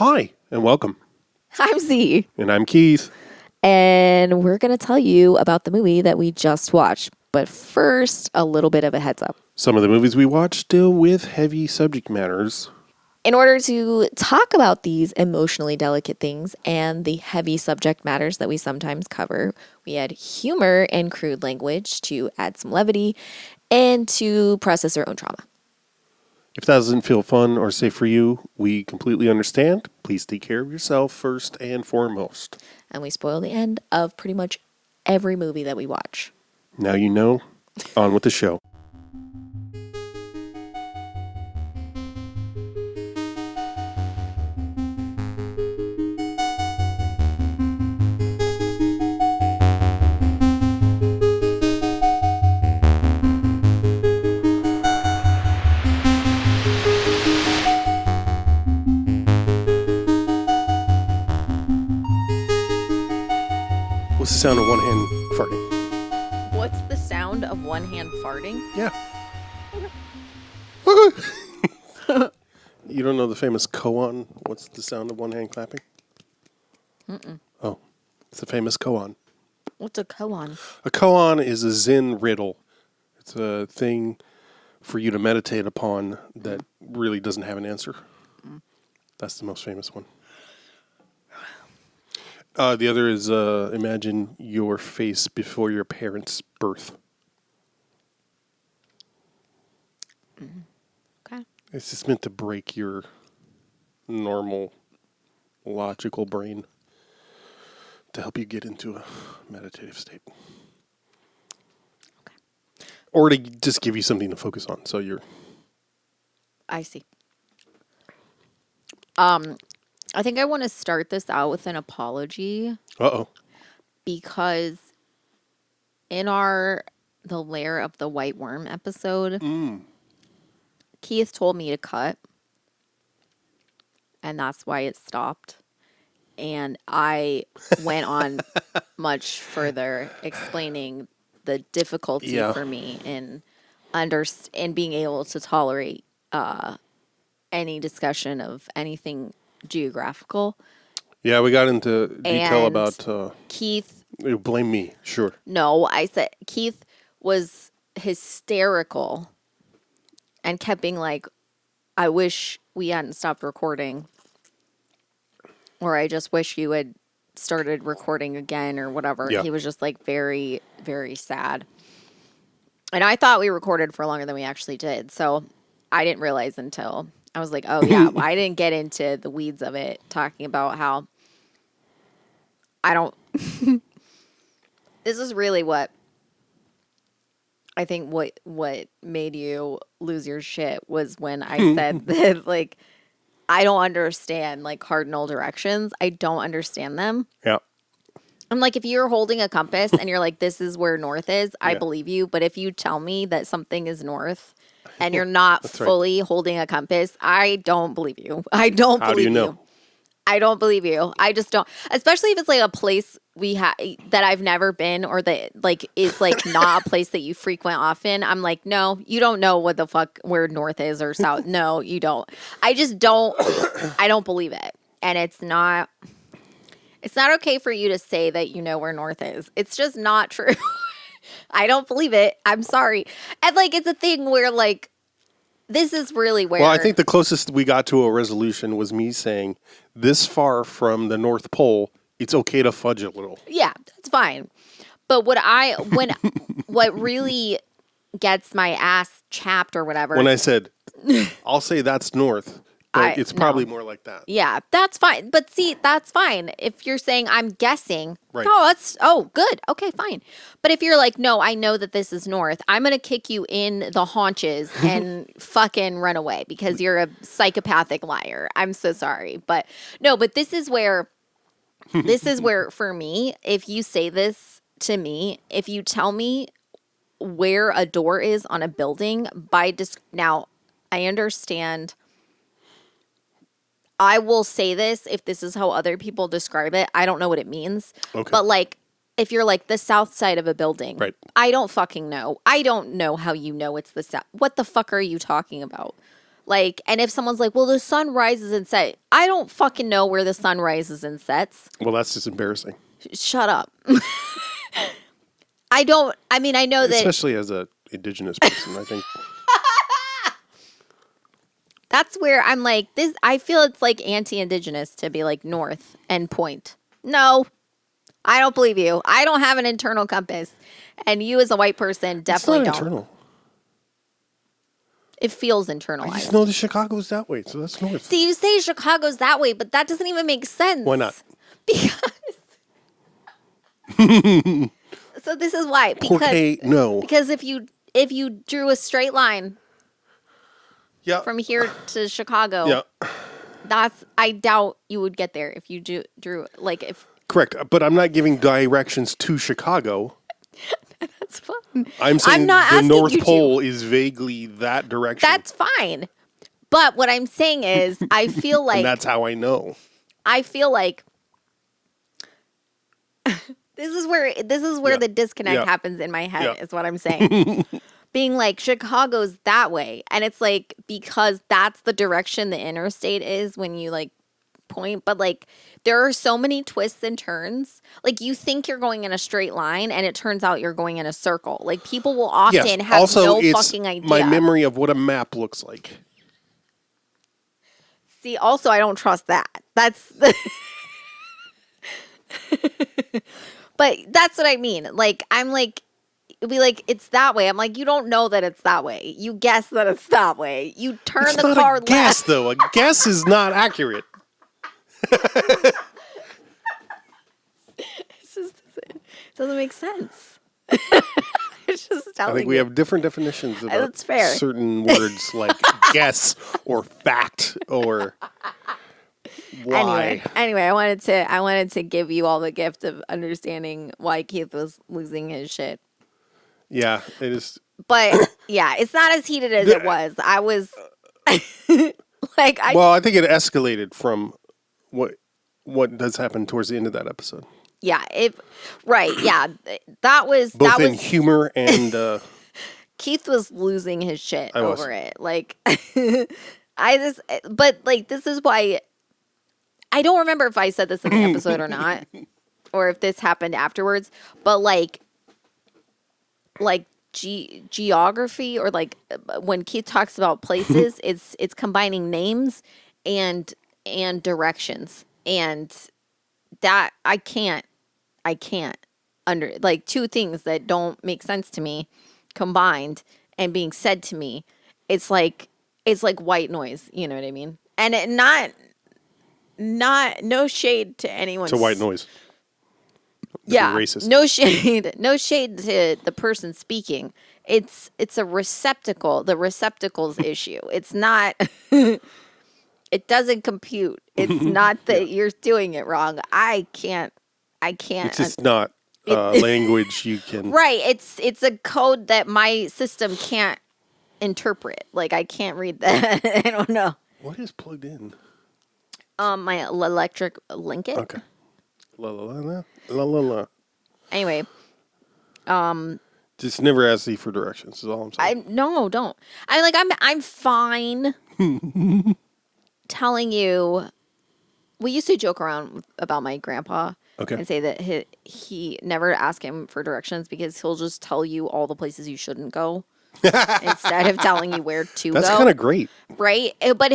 Hi, and welcome. I'm Z. And I'm Keith. And we're going to tell you about the movie that we just watched. But first, a little bit of a heads up. Some of the movies we watch deal with heavy subject matters. In order to talk about these emotionally delicate things and the heavy subject matters that we sometimes cover, we add humor and crude language to add some levity and to process our own trauma. If that doesn't feel fun or safe for you, we completely understand. Please take care of yourself first and foremost. And we spoil the end of pretty much every movie that we watch. Now you know. On with the show. What's the sound of one hand farting? What's the sound of one hand farting? Yeah. You don't know the famous koan? What's the sound of one hand clapping? Mm-mm. Oh, it's the famous koan. What's a koan? A koan is a Zen riddle. It's a thing for you to meditate upon that really doesn't have an answer. That's the most famous one. The other is imagine your face before your parents' birth. Okay. It's just meant to break your normal, logical brain to help you get into a meditative state. Okay. Or to just give you something to focus on. So you're... I see. I think I want to start this out with an apology. Uh-oh. Because in the Lair of the White Worm episode, Keith told me to cut. And that's why it stopped. And I went on much further explaining the difficulty for me in being able to tolerate any discussion of anything geographical. Yeah, we got into detail And about... Keith... blame me, sure. No, I said Keith was hysterical and kept being like, I wish we hadn't stopped recording. Or I just wish you had started recording again or whatever. Yeah. He was just like very, very sad. And I thought we recorded for longer than we actually did. So I didn't realize until I was like, oh yeah, I didn't get into the weeds of it, talking about how I don't... This is really what I think what made you lose your shit was when I said that, like, I don't understand, like, cardinal directions. I don't understand them. Yeah. I'm like, if you're holding a compass and you're like, this is where north is, I believe you. But if you tell me that something is north and you're not fully holding a compass, I don't believe you. I don't believe you. How do you know? I don't believe you. I just don't. Especially if it's like a place that I've never been, or that like is like not a place that you frequent often. I'm like, no, you don't know what the fuck where north is or south. No, you don't. I just don't. I don't believe it. And it's not okay for you to say that you know where north is. It's just not true. I don't believe it. I'm sorry. And like, it's a thing where like, this is really where... Well, I think the closest we got to a resolution was me saying, this far from the North Pole, it's okay to fudge a little. Yeah, that's fine. But what really gets my ass chapped or whatever... When I said, I'll say that's north, but it's probably more like that. Yeah, that's fine. But see, that's fine. If you're saying I'm guessing, right. Good. Okay, fine. But if you're like, no, I know that this is north, I'm going to kick you in the haunches and fucking run away because you're a psychopathic liar. I'm so sorry. But no, but this is where for me, if you say this to me, if you tell me where a door is on a building now I understand. I will say this, if this is how other people describe it, I don't know what it means. Okay. But like, if you're like the south side of a building, right. I don't fucking know. I don't know how you know it's the south. What the fuck are you talking about? Like, and if someone's like, well, the sun rises and sets. I don't fucking know where the sun rises and sets. Well, that's just embarrassing. Shut up. I know that. Especially as a indigenous person, I think. That's where I'm like, this. I feel it's like anti-indigenous to be like north and point. No, I don't believe you. I don't have an internal compass. And you as a white person definitely don't. Internal. It feels I internalized. just know that Chicago's that way, so that's north. See, you say Chicago's that way, but that doesn't even make sense. Why not? Because. So this is why. No. Because if you drew a straight line Yeah. from here to Chicago, Yeah. I doubt you would get there if you drew like if. Correct, but I'm not giving directions to Chicago. That's fine. I'm saying not the asking North you Pole is vaguely that direction. That's fine. But what I'm saying is, I feel like and that's how I know. I feel like this is where the disconnect happens in my head. Is what I'm saying. Being like Chicago's that way, and it's like because that's the direction the interstate is when you like point, but like there are so many twists and turns. Like you think you're going in a straight line and it turns out you're going in a circle. Like people will often have also, no it's fucking idea. My memory of what a map looks like. See, also I don't trust that. That's but that's what I mean. Like I'm like it'd be like it's that way. I'm like, you don't know that it's that way. You guess that it's that way. You turn it's the not car a guess, though. A guess is not accurate. It doesn't make sense. It's just telling I think we have different definitions about That's fair. certain words like guess or fact or why. Anyway, I wanted to give you all the gift of understanding why Keith was losing his shit. Yeah, it is. But yeah, it's not as heated as it was. I was like, well, I think it escalated from what does happen towards the end of that episode. Yeah, yeah, that was both in humor and Keith was losing his shit over it. Like, but like this is why I don't remember if I said this in the episode or not, or if this happened afterwards. But like geography or like when Keith talks about places, it's combining names and directions, and that I can't under like two things that don't make sense to me combined and being said to me. It's like white noise, you know what I mean? And it no shade to anyone. It's a white noise. Yeah, racist. no shade to the person speaking. It's a receptacle, the receptacles issue. It's not. It doesn't compute. It's not that you're doing it wrong. I can't. It's just not language you can. Right. It's a code that my system can't interpret. Like I can't read that. I don't know. What is plugged in? My electric Lincoln. Okay. La la la la la la. Anyway. Just never ask you for directions. Is all I'm saying. Don't. I'm fine. Telling you, we used to joke around about my grandpa and say that he never ask him for directions because he'll just tell you all the places you shouldn't go instead of telling you where to go. That's kind of great, right? But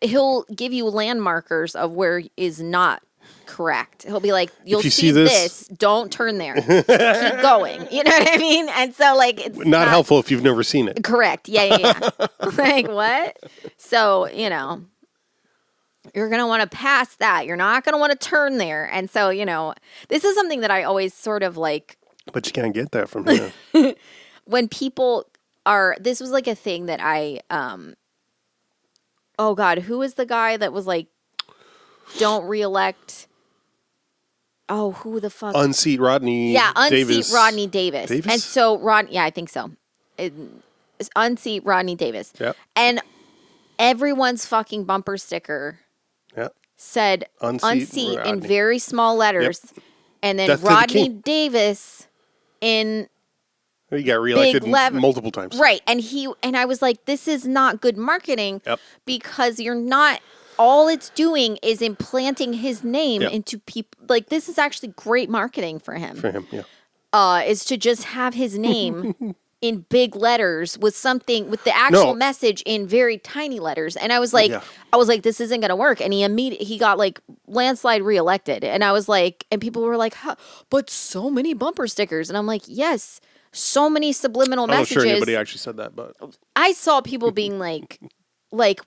he'll give you landmarkers of where is not correct. He'll be like, you'll see this, don't turn there, keep going. You know what I mean? And so like it's not helpful if you've never seen it. Correct. Yeah. Like what? So you're going to want to pass that. You're not going to want to turn there. And so, this is something that I always sort of like. But you can't get that from here. When people this was like a thing that I, oh God, who was the guy that was like, don't reelect. Oh, who the fuck? Unseat Rodney Davis. Rodney Davis. And so I think so. Unseat Rodney Davis. Yep. And everyone's fucking bumper sticker said unseat in very small letters, and then Rodney Davis in He got reelected multiple times. Right. And I was like, this is not good marketing Yep. because you're not, all it's doing is implanting his name Yep. into people. Like, this is actually great marketing for him. Yeah. Is to just have his name in big letters with the actual message in very tiny letters. And I was like, this isn't going to work. And he got like landslide reelected. And I was like, and people were like, huh, but so many bumper stickers. And I'm like, yes, so many subliminal messages. I'm not sure anybody actually said that, but I saw people being like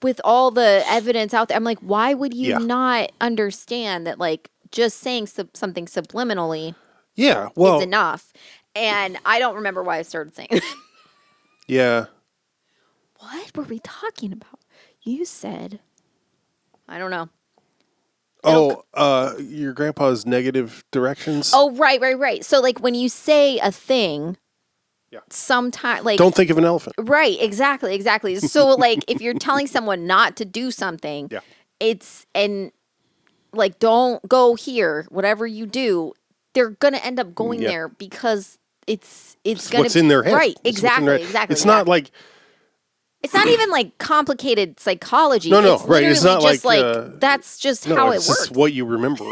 with all the evidence out there, I'm like, why would you not understand that like just saying something subliminally is enough? And I don't remember why I started saying it. Yeah. What were we talking about? You said, I don't know. Your grandpa's negative directions. Oh, right. So like when you say a thing, sometimes like don't think of an elephant. Right, exactly. So like if you're telling someone not to do something, like don't go here, whatever you do, they're gonna end up going there because it's gonna what's in their head. Right, exactly. It's not like it's not even like complicated psychology. No, it's right. It's not just like that's just how it works. It's what you remember.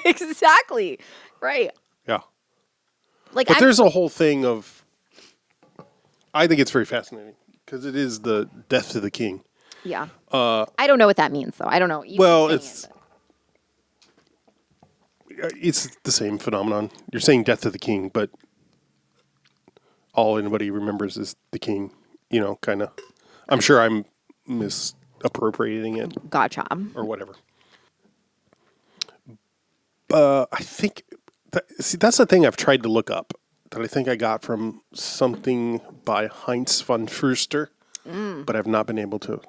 Exactly. Right. Yeah. Like, but there's a whole thing of. I think it's very fascinating because it is the death to the king. Yeah. I don't know what that means, though. I don't know. It's the same phenomenon. You're saying death to the king, but all anybody remembers is the king. You know, kind of. I'm sure I'm misappropriating it. Gotcha. Or whatever. I think that's the thing I've tried to look up. That I think I got from something by Heinz von Fürster, but I've not been able to.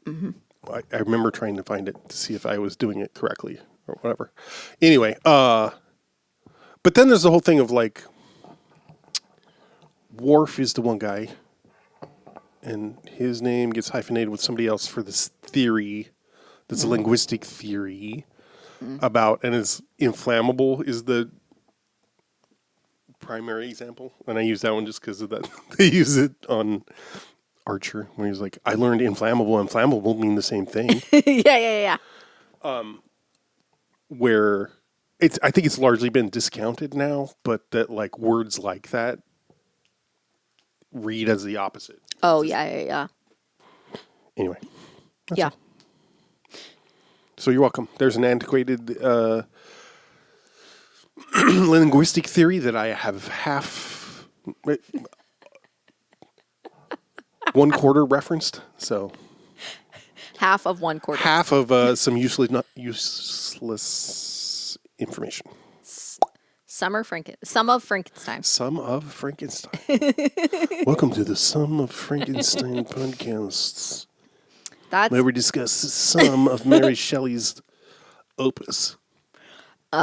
Mm-hmm. I remember trying to find it to see if I was doing it correctly or whatever. Anyway, but then there's the whole thing of like, Worf is the one guy, and his name gets hyphenated with somebody else for this theory, this linguistic theory about, and it's inflammable is the primary example, and I use that one just because of that. They use it on Archer when he's like, "I learned inflammable and flammable mean the same thing." Yeah. Where I think it's largely been discounted now, but that like words like that read as the opposite. Oh yeah. Anyway, yeah. It. So you're welcome. There's an antiquated. Linguistic theory that I have half 1/4 referenced. So half of 1/4. Half of some useless information. Some of Frankenstein. Some of Frankenstein. Welcome to the Some of Frankenstein podcasts. Where we discuss some of Mary Shelley's opus. Whoa.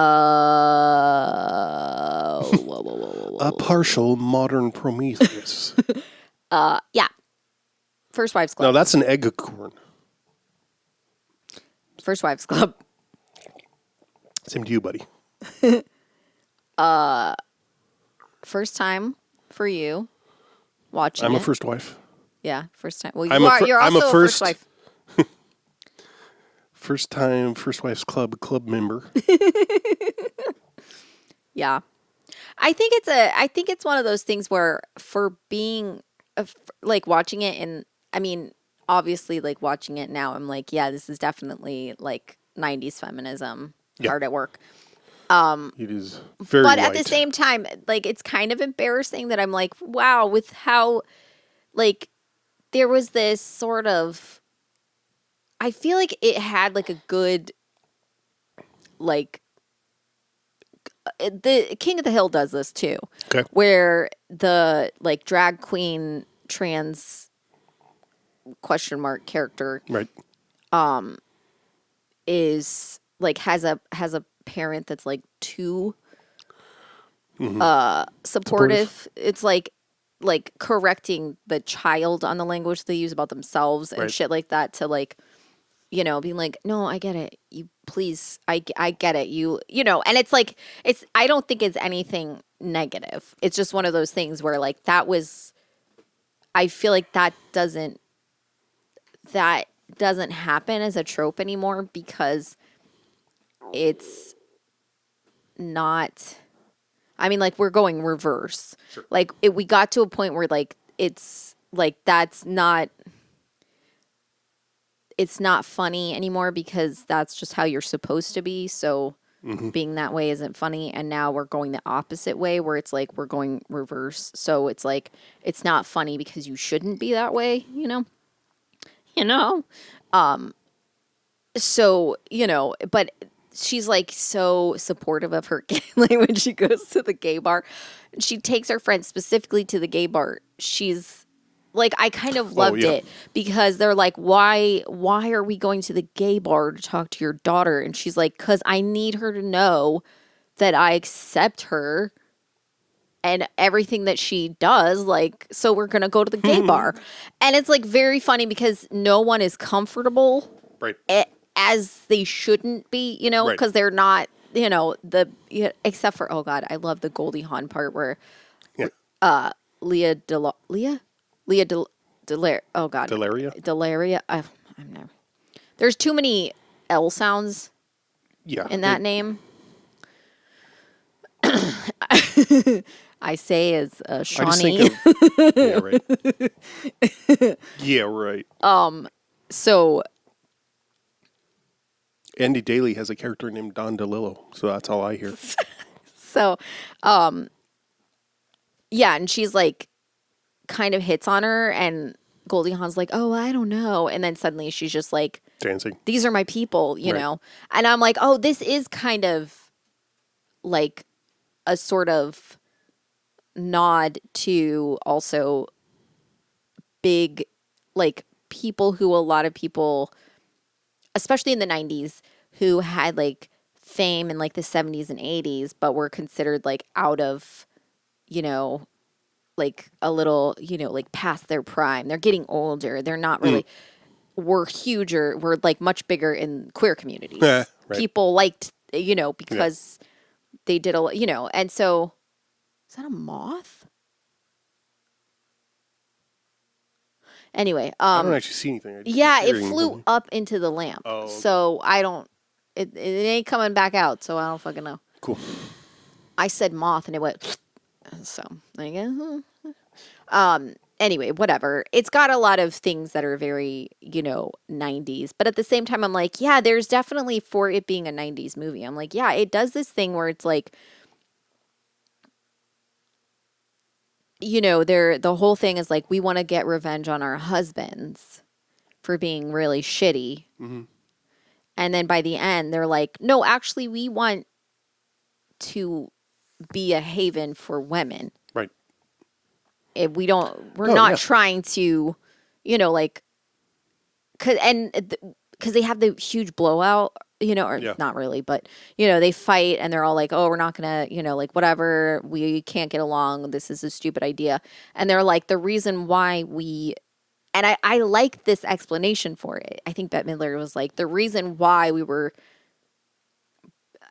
A partial modern Prometheus. Yeah. First Wives Club. No, that's an egg-corn. First Wives Club. Same to you, buddy. First time for you watching I'm a first wife. Yeah, first time. Well, you're also a first wife. First time, First Wives Club member. Yeah. I think it's one of those things where for being like watching it, and I mean, obviously like watching it now, I'm like, yeah, this is definitely like 90s feminism hard at work. It is very But light. at the same time, like it's kind of embarrassing that I'm like, wow, with how like there was this sort of, I feel like it had like a good, like, the King of the Hill does this too. Okay. Where the like drag queen trans character right is like has a parent that's like too supportive. It's like correcting the child on the language they use about themselves and shit like that, to like, you know, being like, no, I get it. You please, I get it. You know, and it's like, I don't think it's anything negative. It's just one of those things where like I feel like that doesn't happen as a trope anymore because it's not, I mean, like we're going reverse. Sure. Like we got to a point where like it's like it's not funny anymore because that's just how you're supposed to be. So being that way isn't funny. And now we're going the opposite way where it's like we're going reverse. So it's like it's not funny because you shouldn't be that way, you know? So, but she's like so supportive of her like when she goes to the gay bar. She takes her friends specifically to the gay bar. She's like, I kind of loved it because they're like, why are we going to the gay bar to talk to your daughter? And she's like, because I need her to know that I accept her and everything that she does. Like, so we're going to go to the gay bar. And it's like very funny because no one is comfortable as they shouldn't be, because they're not, except for, oh God, I love the Goldie Hawn part where Delaria. Oh God, Delaria. I'm never. There's too many L sounds. In that name. I say as Shawnee. Yeah, right. So Andy Daly has a character named Don DeLillo, so that's all I hear. So, yeah, and she's like, kind of hits on her, and Goldie Hawn's like, oh, I don't know. And then suddenly she's just like, dancing. These are my people, you know? And I'm like, oh, this is kind of like a sort of nod to also big, like, people who a lot of people, especially in the 90s, who had like fame in like the 70s and 80s, but were considered like out of, like a little, like past their prime. They're getting older. They're not really, we're huger. We're like much bigger in queer communities. People liked, because they did and so, is that a moth? Anyway. I don't actually see anything. It flew up into the lamp. Oh, okay. So I don't, it ain't coming back out. So I don't fucking know. Cool. I said moth and it went, so I guess. Anyway, whatever. It's got a lot of things that are very, 90s. But at the same time, I'm like, yeah, there's definitely, for it being a 90s movie, I'm like, yeah, it does this thing where it's like, the whole thing is like, we want to get revenge on our husbands for being really shitty. Mm-hmm. And then by the end, they're like, no, actually, we want to be a haven for women. Right. If we're not trying to, like, because they have the huge blowout, not really, but, they fight and they're all like, oh, we're not going to, like, whatever, we can't get along. This is a stupid idea. And they're like, the reason why and I like this explanation for it. I think Bette Midler was like, the reason why we were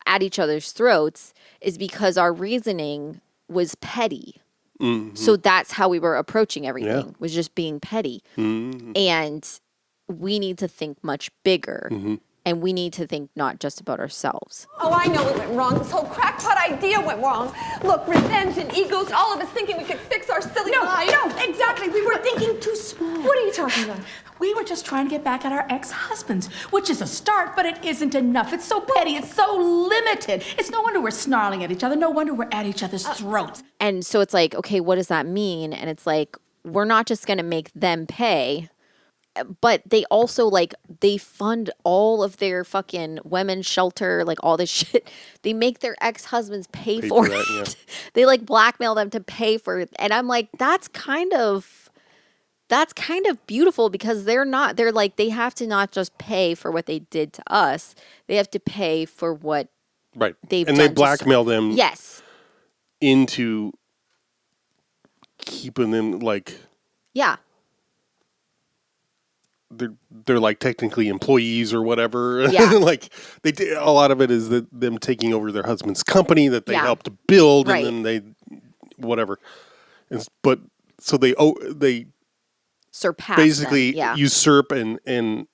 at each other's throats is because our reasoning was petty. Mm-hmm. So that's how we were approaching everything, was just being petty. Mm-hmm. And we need to think much bigger. Mm-hmm. And we need to think not just about ourselves. Oh, I know it went wrong. This whole crackpot idea went wrong. Look, revenge and egos, all of us thinking we could fix our silly lives. No, exactly. We were thinking too small. What are you talking about? We were just trying to get back at our ex-husbands, which is a start, but it isn't enough. It's so petty. It's so limited. It's no wonder we're snarling at each other. No wonder we're at each other's throats. And so it's like, okay, what does that mean? And it's like, we're not just going to make them pay. But they also, like, they fund all of their fucking women's shelter, like, all this shit. They make their ex-husbands pay for it. Yeah. They, like, blackmail them to pay for it. And I'm like, that's kind of beautiful because they're like, they have to not just pay for what they did to us. They have to pay for what they've done. And they blackmail them. Yes. Into keeping them, like... Yeah. They're like technically employees or whatever. Yeah. Like a lot of it is them taking over their husband's company that they helped build, and then whatever. But so they Surpass basically them. Yeah. usurp and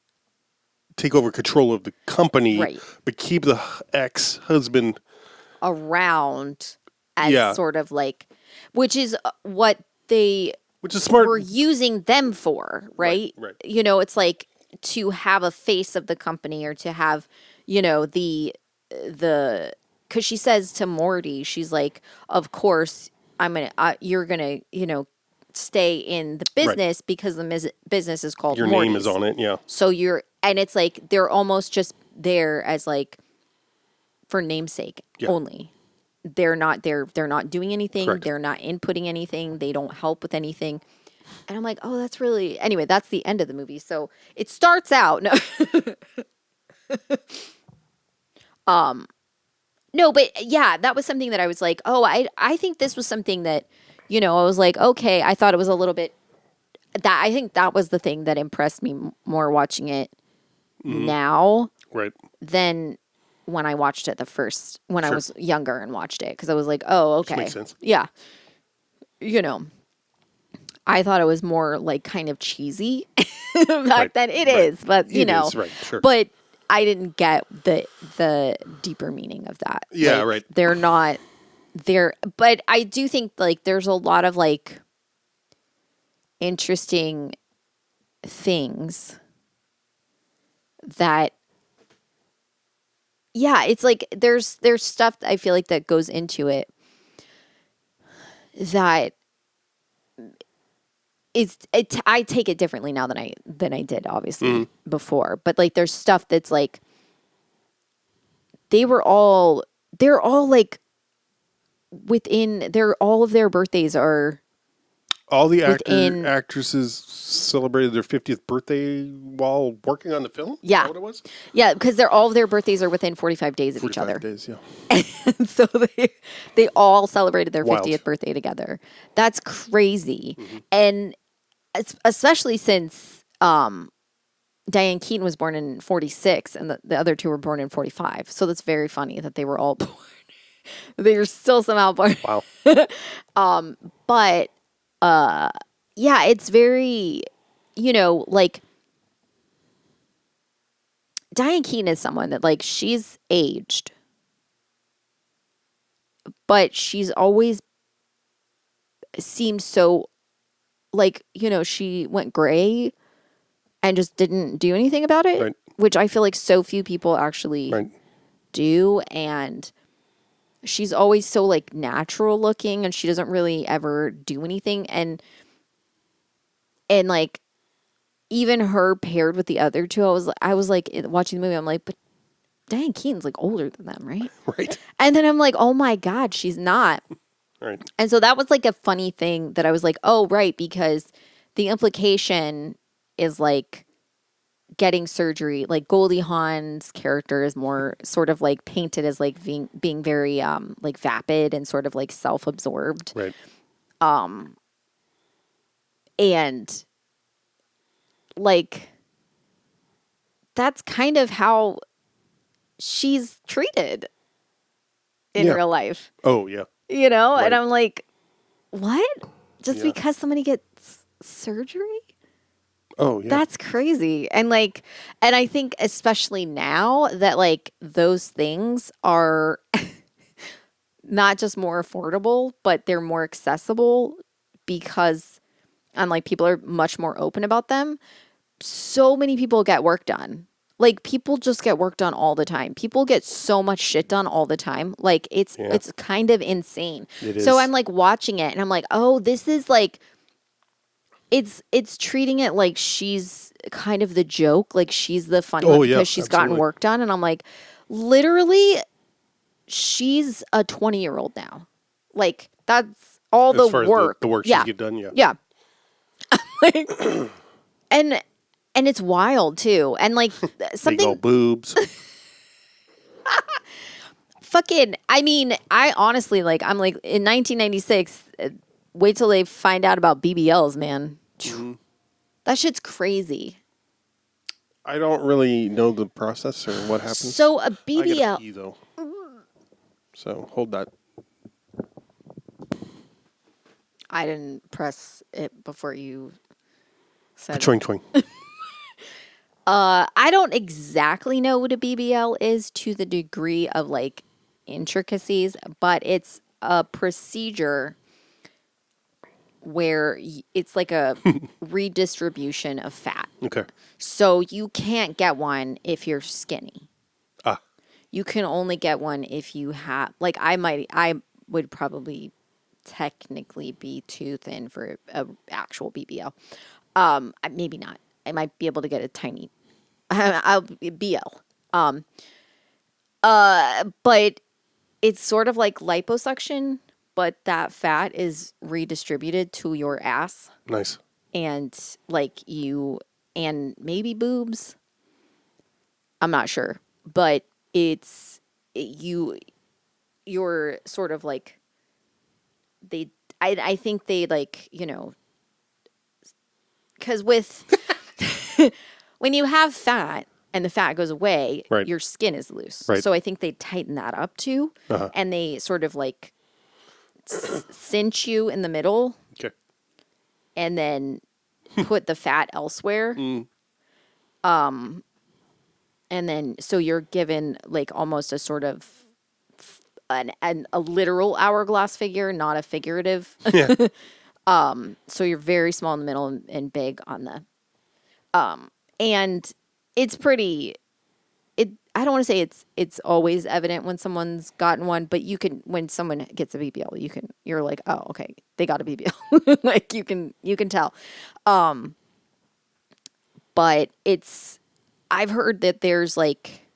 take over control of the company, Right. but keep the ex-husband Around as Yeah. sort of like, which is what they which is smart. were using them for, right? Right. You know, it's like to have a face of the company or to have, you know, the because she says to Morty, she's like, of course you're gonna, you know, stay in the business because the business is called Your Morty's. name is on it, yeah. So and it's like they're almost just there as like for namesake only. They're not doing anything. Correct. They're not inputting anything. They don't help with anything. And I'm like, oh, that's really anyway. That's the end of the movie. So it starts out no, but yeah, that was something that I was like, oh, I think this was something that, you know, I was like, okay, I thought it was a little bit that I think that was the thing that impressed me more watching it now Right. than when I watched it when I Sure. was younger and watched it. Because I was like, oh, okay. makes sense. Yeah. You know, I thought it was more like kind of cheesy back then. It is, but you know, right, sure. But I didn't get the deeper meaning of that. Yeah, Like, right. They're not there, but I do think like there's a lot of like interesting things that it's like there's stuff that I feel like that goes into it that I take it differently now than I did obviously before, but like there's stuff that's like they're all like all of their birthdays are All the within- actresses celebrated their 50th birthday while working on the film? Is Yeah. that what it was? yeah, because all of their birthdays are within 45 days of each 45 other. days, yeah. So they all celebrated their Wild. 50th birthday together. That's crazy. Mm-hmm. And especially since Diane Keaton was born in 46 and the other two were born in 45. So that's very funny that they were all born. They were still somehow born. Wow. But yeah, it's very, you know, like Diane Keaton is someone that like she's aged, but she's always seemed so like, you know, she went gray and just didn't do anything about it, Right. which I feel like so few people actually Right. do. And she's always so like natural looking and she doesn't really ever do anything. And like, even her paired with the other two, I was like watching the movie. I'm like, but Diane Keaton's like older than them, right? Right. And then I'm like, oh my God, she's not. Right. And so that was like a funny thing that I was like, oh, right, because the implication is like getting surgery. Like Goldie Hawn's character is more sort of like painted as like being very like vapid and sort of like self-absorbed. Right. And like that's kind of how she's treated in Yeah. real life, Oh, yeah. you know? Right. And I'm like, what? Just Yeah. because somebody gets surgery? Oh, yeah. That's crazy. And like, and I think especially now that like those things are not just more affordable, but they're more accessible because, and like people are much more open about them. So many people get work done. Like people just get work done all the time. People get so much shit done all the time. Like it's kind of insane. It So is. I'm like watching it and I'm like, oh, this is like, it's treating it like she's kind of the joke, like she's the funny one Oh, yeah, because she's gotten absolutely. work done. And I'm like, literally, she's a 20-year-old now. Like that's all As the far as work. the work yeah. she get done, yeah. Yeah. Like, and it's wild too. And like Big something old boobs. fucking, I mean, I honestly like, I'm like in 1996, wait till they find out about BBLs, man. Mm-hmm. That shit's crazy. I don't really know the process or what happens. So a I gotta BBL, pee, though. So hold that. I didn't press it before you said. Twing twing. I don't exactly know what a BBL is to the degree of like intricacies, but it's a procedure where it's like a redistribution of fat. Okay. So you can't get one if you're skinny. Ah. You can only get one if you have, like, I would probably technically be too thin for a actual BBL. Maybe not. I might be able to get a tiny, I'll BL. But it's sort of like liposuction, but that fat is redistributed to your ass Nice. and like and maybe boobs. I'm not sure, but you're sort of like I think they like, because with when you have fat and the fat goes away, Right. your skin is loose. Right. So I think they tighten that up too, and they sort of like cinch you in the middle Okay. and then put the fat elsewhere. And then so you're given like almost a sort of a literal hourglass figure, not a figurative. Yeah. So you're very small in the middle and big on the and it's pretty I don't want to say it's always evident when someone's gotten one, but you can, when someone gets a BBL, you're like, oh, okay, they got a BBL. Like you can tell. But I've heard that there's like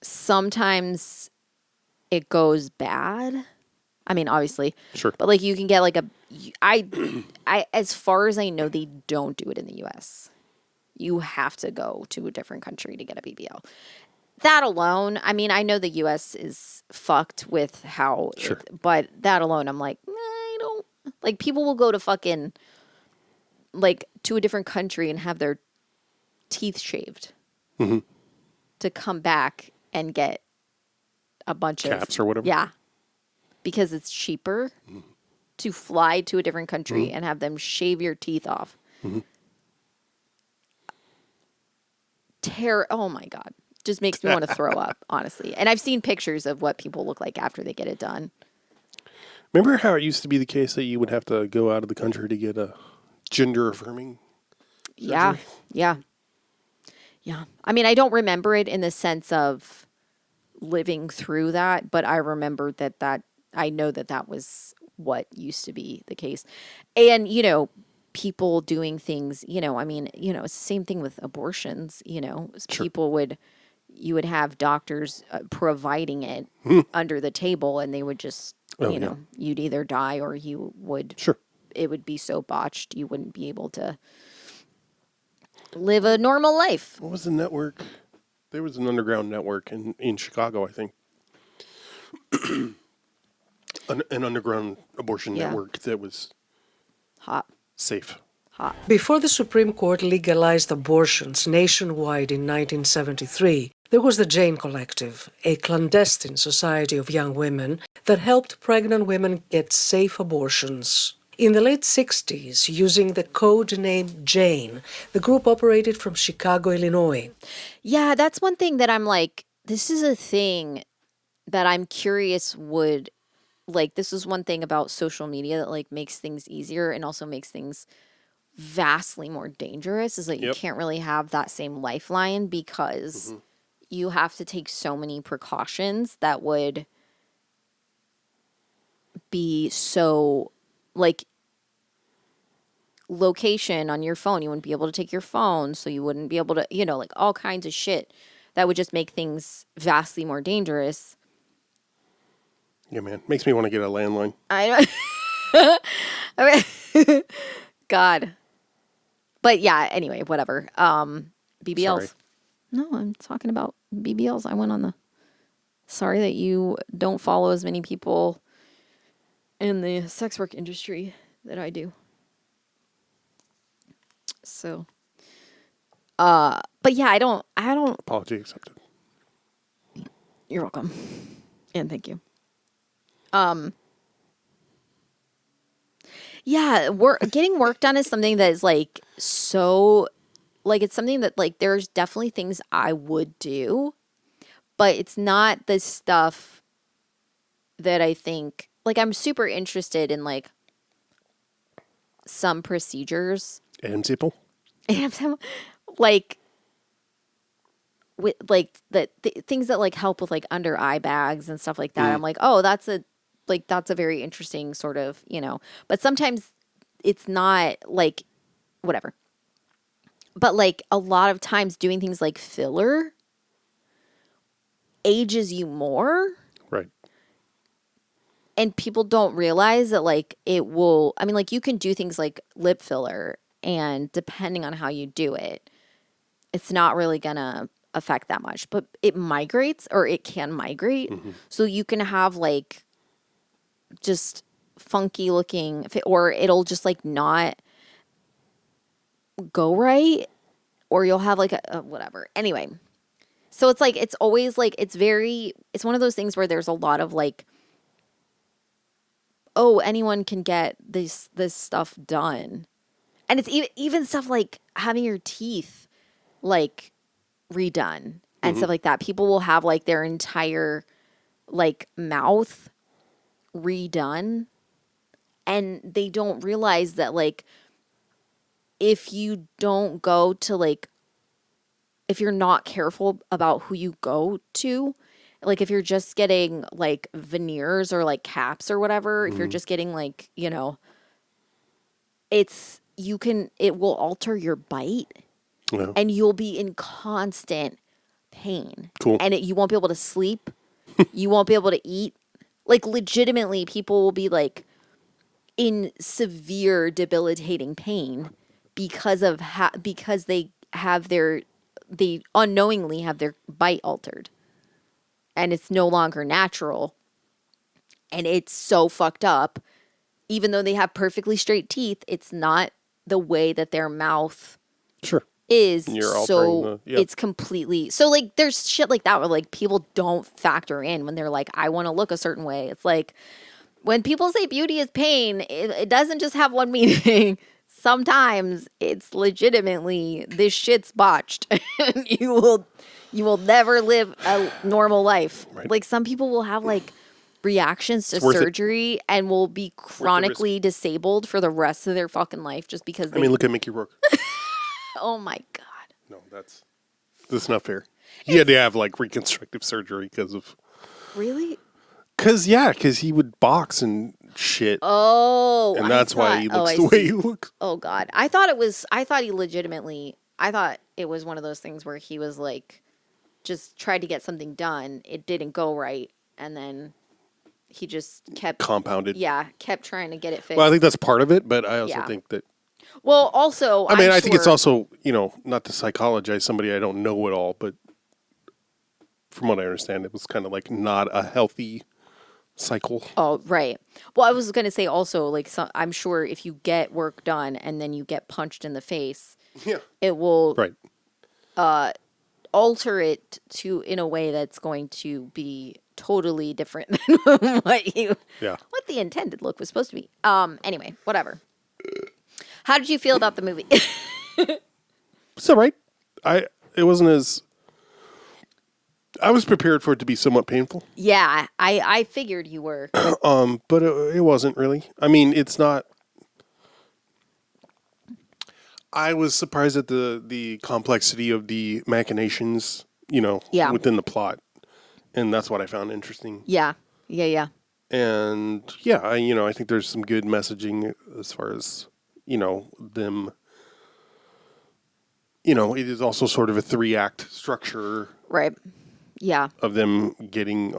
sometimes it goes bad. I mean, obviously, Sure. but like you can get like I as far as I know, they don't do it in the U.S. You have to go to a different country to get a BBL. That alone, I mean, I know the U.S. is fucked with how, Sure. but that alone, I'm like, I don't, like people will go to fucking, like to a different country and have their teeth shaved to come back and get a bunch of Caps or whatever? Yeah. Because it's cheaper to fly to a different country and have them shave your teeth off. Oh my God. Just makes me want to throw up, honestly. And I've seen pictures of what people look like after they get it done. Remember how it used to be the case that you would have to go out of the country to get a gender affirming surgery? Yeah. Yeah. Yeah. I mean, I don't remember it in the sense of living through that, but I remember that I know that was what used to be the case. And, people doing things, I mean, it's the same thing with abortions, Sure. You would have doctors providing it under the table and they would just, Yeah. you'd either die or you would, Sure. it would be so botched you wouldn't be able to live a normal life. What was the network? There was an underground network in Chicago, I think. an underground abortion Yeah. network that was Hot. safe. Before the Supreme Court legalized abortions nationwide in 1973, there was the Jane Collective, a clandestine society of young women that helped pregnant women get safe abortions. In the late 60s, using the code name Jane, the group operated from Chicago, Illinois. Yeah, that's one thing that I'm like, this is a thing that I'm curious this is one thing about social media that like makes things easier and also makes things vastly more dangerous is that you Yep. can't really have that same lifeline because you have to take so many precautions that would be so like location on your phone. You wouldn't be able to take your phone, so you wouldn't be able to, like all kinds of shit that would just make things vastly more dangerous. Yeah, man. Makes me want to get a landline. I know. Okay. God. But yeah, anyway, whatever. BBLs. Sorry. No, I'm talking about BBLs. I went on the sorry that you don't follow as many people in the sex work industry that I do. So but yeah, I don't Apology accepted. You're welcome. And thank you. Yeah, getting work done is something that is like so like it's something that like there's definitely things I would do, but it's not the stuff that I think like I'm super interested in like some procedures And people. and some like with like the things that like help with like under eye bags and stuff like that. I'm like, oh, that's a very interesting sort of, but sometimes it's not like whatever. But like a lot of times doing things like filler ages you more, Right. and people don't realize that like it will, I mean, like you can do things like lip filler, and depending on how you do it, it's not really gonna affect that much, but it migrates or it can migrate. So you can have like just funky looking, or it'll just like not go right, or you'll have like a whatever. Anyway, so it's like, it's always like, it's one of those things where there's a lot of like, oh, anyone can get this stuff done. And it's even stuff like having your teeth like redone and stuff like that. People will have like their entire like mouth redone, and they don't realize that like if you don't go to like, if you're not careful about who you go to, like if you're just getting like veneers or like caps or whatever, if you're just getting like, it will alter your bite, Yeah. and you'll be in constant pain. Cool. And you won't be able to sleep. You won't be able to eat. Like legitimately, people will be like in severe debilitating pain because of because they unknowingly have their bite altered, and it's no longer natural, and it's so fucked up. Even though they have perfectly straight teeth, it's not the way that their mouth Sure. is. You're altering So the- yeah. it's completely, so like there's shit like that where like people don't factor in when they're like, I want to look a certain way. It's like when people say beauty is pain, it doesn't just have one meaning. Sometimes it's legitimately this shit's botched and you will never live a normal life. Right. Like some people will have like reactions to worth it. surgery and will be chronically disabled for the rest of their fucking life just because I mean, look at Mickey Rourke. oh my God. No, that's not fair. He had to have like reconstructive surgery Really? because he would box and shit, Oh, and that's why he looks the way he looks. Oh God. I thought it was one of those things where he was like, just tried to get something done. It didn't go right. And then he just kept Compounded. Yeah. Kept trying to get it fixed. Well, I think that's part of it, but I also Yeah. think that, Well, also, I mean, I'm I think it's sure- also, not to psychologize somebody I don't know at all, but from what I understand, it was kind of like not a healthy cycle. Oh, right. Well, I was going to say also, like, I'm sure if you get work done and then you get punched in the face, Yeah. it will Right. alter it in a way that's going to be totally different than what the intended look was supposed to be. Anyway, whatever. How did you feel about the movie? It's all right. It wasn't as, I was prepared for it to be somewhat painful, Yeah, I figured you were. but it wasn't really. I mean, it's not. I was surprised at the complexity of the machinations, Yeah. within the plot, and that's what I found interesting. Yeah. And yeah, I think there's some good messaging as far as them. It is also sort of a 3-act structure Right. Yeah. of them getting,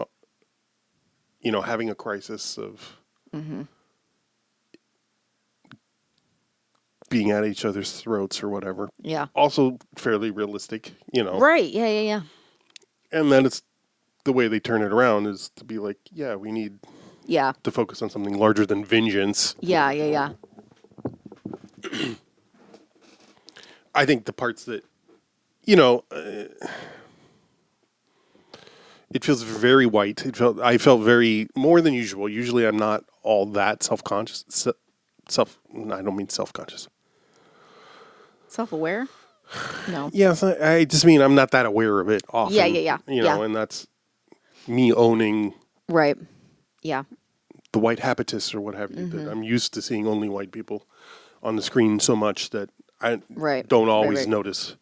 having a crisis of being at each other's throats or whatever. Yeah. Also fairly realistic, Right. Yeah. And then it's the way they turn it around is to be like, yeah, we need Yeah. to focus on something larger than vengeance. Yeah. I think the parts that, it feels very white. I felt very more than usual. Usually I'm not all that I don't mean self-conscious. Self-aware? No. Yes, I just mean I'm not that aware of it often. Yeah. You know, and that's me owning Right. Yeah. the white habitus or what have you. That I'm used to seeing only white people on the screen so much that I don't always notice.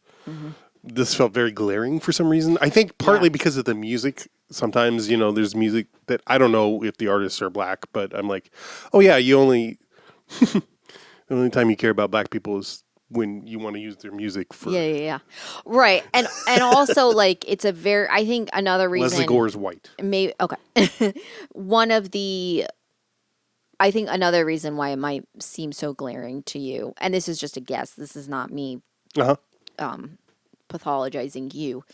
This felt very glaring for some reason. I think partly because of the music. Sometimes, there's music that I don't know if the artists are black, but I'm like, oh yeah, the only time you care about black people is when you want to use their music for. Yeah. Right. And also like it's I think another reason Leslie Gore's white. Maybe okay. I think another reason why it might seem so glaring to you, and this is just a guess, this is not me pathologizing you,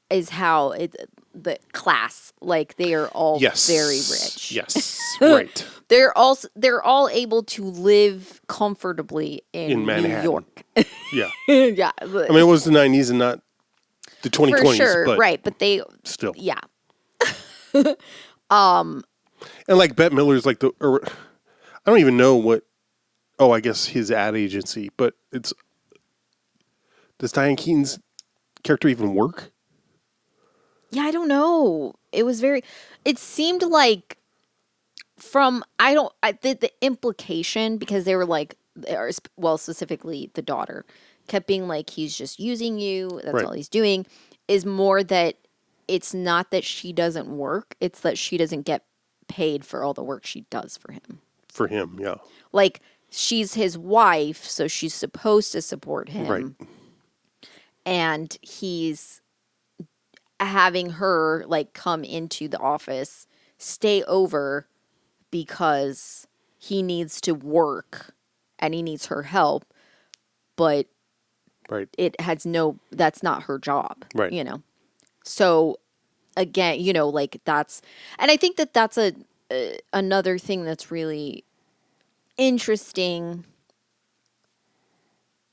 is how the class, like they are all very rich. Yes, right. They're all able to live comfortably in Manhattan. New York. Yeah. Yeah. I mean, it was the 90s and not the 2020s. For sure, but right. But they still. Yeah. And like Bette Midler's like I don't even know what, I guess his ad agency, but does Diane Keaton's character even work? Yeah, I don't know. It seemed like the implication, because they were like, specifically the daughter, kept being like, he's just using you, that's all he's doing, is more that it's not that she doesn't work, it's that she doesn't get paid for all the work she does for him. For him, yeah. Like, she's his wife, so she's supposed to support him. Right. And he's having her like come into the office, stay over because he needs to work and he needs her help, but that's not her job, right? So again, like that's, and I think that's another thing that's really interesting.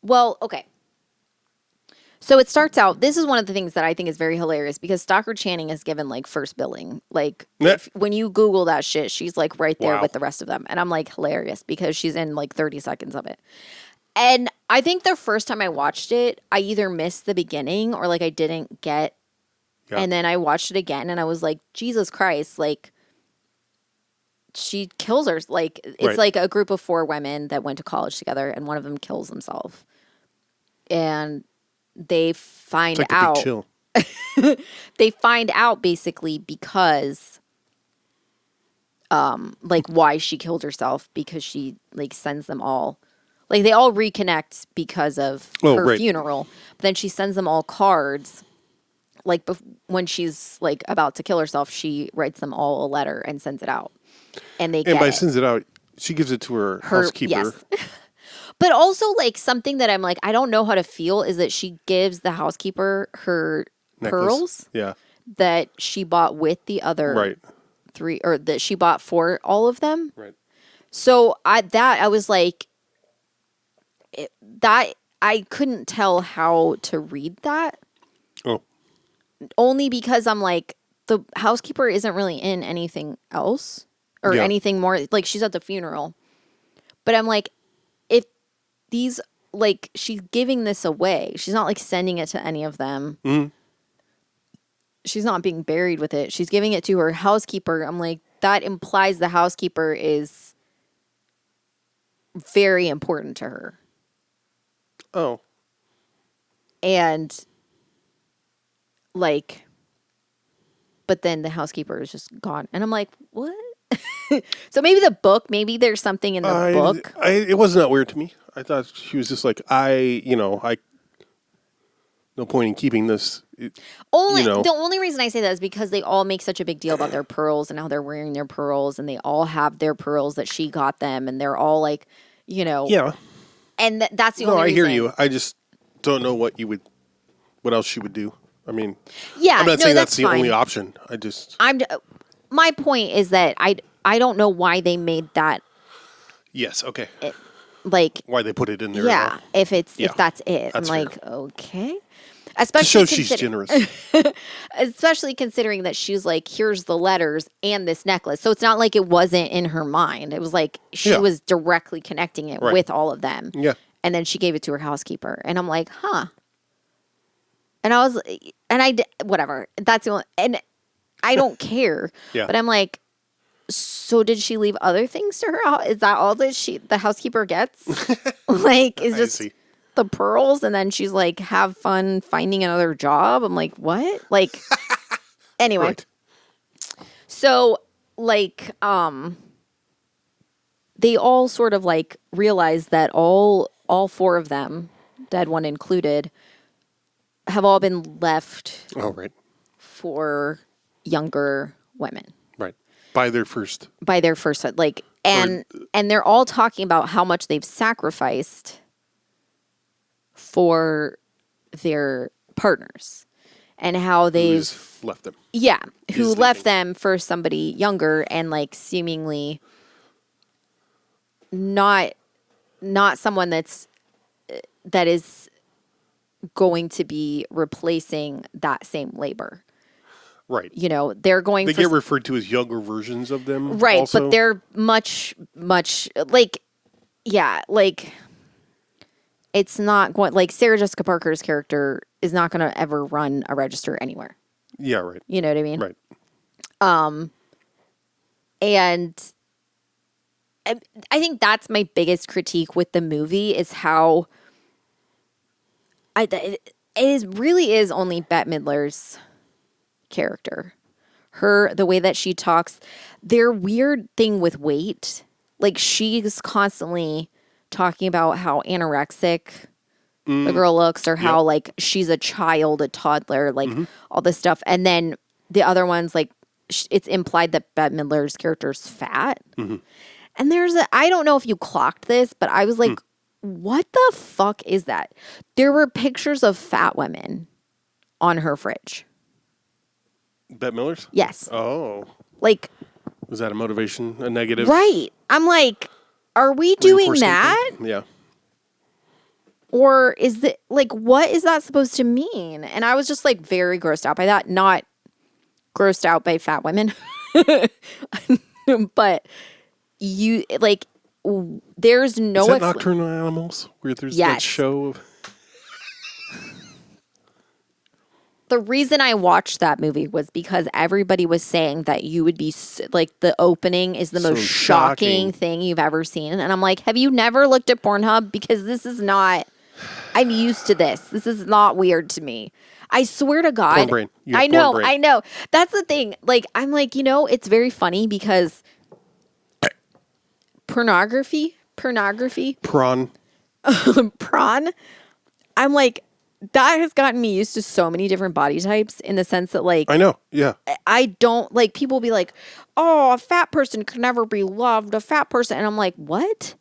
Well, okay. So it starts out, this is one of the things that I think is very hilarious, because Stockard Channing is given like first billing. Like when you Google that shit, she's like right there with the rest of them. And I'm like, hilarious, because she's in like 30 seconds of it. And I think the first time I watched it, I either missed the beginning or like I didn't get. Yeah. And then I watched it again and I was like, Jesus Christ, like she kills her. Like it's like a group of 4 women that went to college together and one of them kills himself. And they find out. Big chill. They find out basically because, like why she killed herself, because she like sends them all, like they all reconnect because of her funeral. But then she sends them all cards. Like when she's like about to kill herself, she writes them all a letter and sends it out. And sends it out, she gives it to her housekeeper. Yes. But also, like, something that I'm like, I don't know how to feel is that she gives the housekeeper her pearls that she bought with the other 3, or that she bought for all of them. Right. So I was like, that I couldn't tell how to read that. Oh. Only because I'm like, the housekeeper isn't really in anything else or anything more. Like, she's at the funeral. But I'm like, these, like, she's giving this away. She's not like sending it to any of them. Mm. She's not being buried with it. She's giving it to her housekeeper. I'm like, that implies the housekeeper is very important to her. Oh. And like, but then the housekeeper is just gone. And I'm like, what? So maybe there's something in the book. It wasn't that weird to me. I thought she was just like, no point in keeping this. The only reason I say that is because they all make such a big deal about their pearls and how they're wearing their pearls, and they all have their pearls that she got them, and they're all like, Yeah. And that's the only reason. I hear you. I just don't know what else she would do. I mean, yeah, I'm not saying that's the only option. My point is that I don't know why they made that. Yes. Okay. Like why they put it in there. Yeah. If that's it. I'm like, okay. Especially To show she's generous. Especially considering that she's like, here's the letters and this necklace. So it's not like it wasn't in her mind. It was like she was directly connecting it with all of them. Yeah. And then she gave it to her housekeeper. And I'm like, huh. And I was, whatever. That's the only, and I don't care. Yeah. But I'm like, so did she leave other things to her? Is that all that the housekeeper gets? Like, is just the pearls, and then she's like, have fun finding another job. I'm like, what? Like, anyway. Right. So, like, they all sort of like realize that all four of them, dead one included, have all been left for younger women. Right. By their first, like, and they're all talking about how much they've sacrificed for their partners and how they've left them. Yeah. Who left them for somebody younger and like seemingly not someone that is going to be replacing that same labor. Right. You know, they're going They get referred to as younger versions of them. Right, also. but they're much like, yeah, like it's not going, like Sarah Jessica Parker's character is not going to ever run a register anywhere. Yeah, right. You know what I mean? Right. And I think that's my biggest critique with the movie is how really is only Bette Midler's character. The way that she talks, their weird thing with weight, like she's constantly talking about how anorexic the girl looks or how like she's a child, a toddler, like all this stuff. And then the other ones, like it's implied that Bette Midler's character's fat. And I don't know if you clocked this, but I was like, what the fuck is that? There were pictures of fat women on her fridge. Bette Midler's? Yes. Oh. Like. Was that a motivation, a negative? Right. I'm like, are we doing that? Yeah. Or is it like, what is that supposed to mean? And I was just like very grossed out by that. Not grossed out by fat women. But you like, there's no. Is that Nocturnal Animals? Where there's that show of. The reason I watched that movie was because everybody was saying that you would be like, the opening is the most shocking thing you've ever seen. And I'm like, have you never looked at Pornhub? Because this is not, I'm used to this. This is not weird to me. I swear to God. Porn brain. I know. That's the thing. Like, I'm like, it's very funny because pornography. Prawn. I'm like, that has gotten me used to so many different body types in the sense that, like, I know, yeah. I don't, like, people be like, oh, a fat person could never be loved, a fat person. And I'm like, what?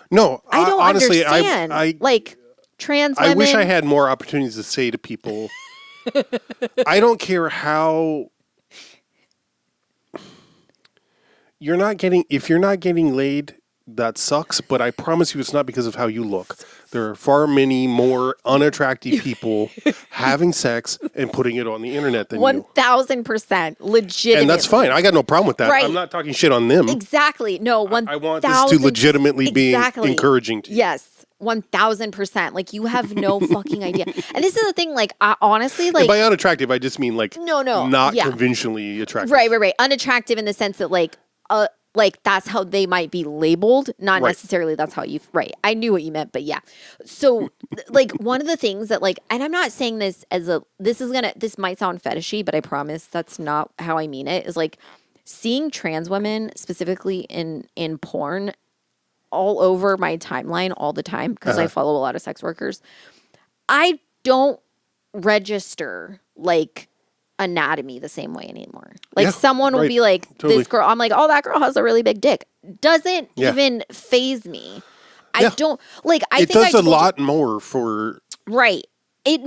No, I don't honestly, understand. I like, trans women. I wish I had more opportunities to say to people, I don't care how if you're not getting laid, that sucks, but I promise you it's not because of how you look. There are far many more unattractive people having sex and putting it on the internet than 1,000% legitimate. And that's fine. I got no problem with that. Right. I'm not talking shit on them. Exactly. No, 1,000%. I want this to legitimately be encouraging to you. Yes. 1,000%. Like, you have no fucking idea. And this is the thing, like, I honestly, like. And by unattractive, I just mean, like, not conventionally attractive. Right. Unattractive in the sense that, like that's how they might be labeled, not necessarily that's how you, I knew what you meant, but yeah. So, like, one of the things that, like, and I'm not saying this as this might sound fetishy, but I promise that's not how I mean it, is like seeing trans women specifically in porn all over my timeline all the time, because I follow a lot of sex workers. I don't register, like, anatomy the same way anymore. Like, someone will be like, this girl, I'm like, oh, that girl has a really big dick. Doesn't even phase me. I don't, like, I think it does a lot more for it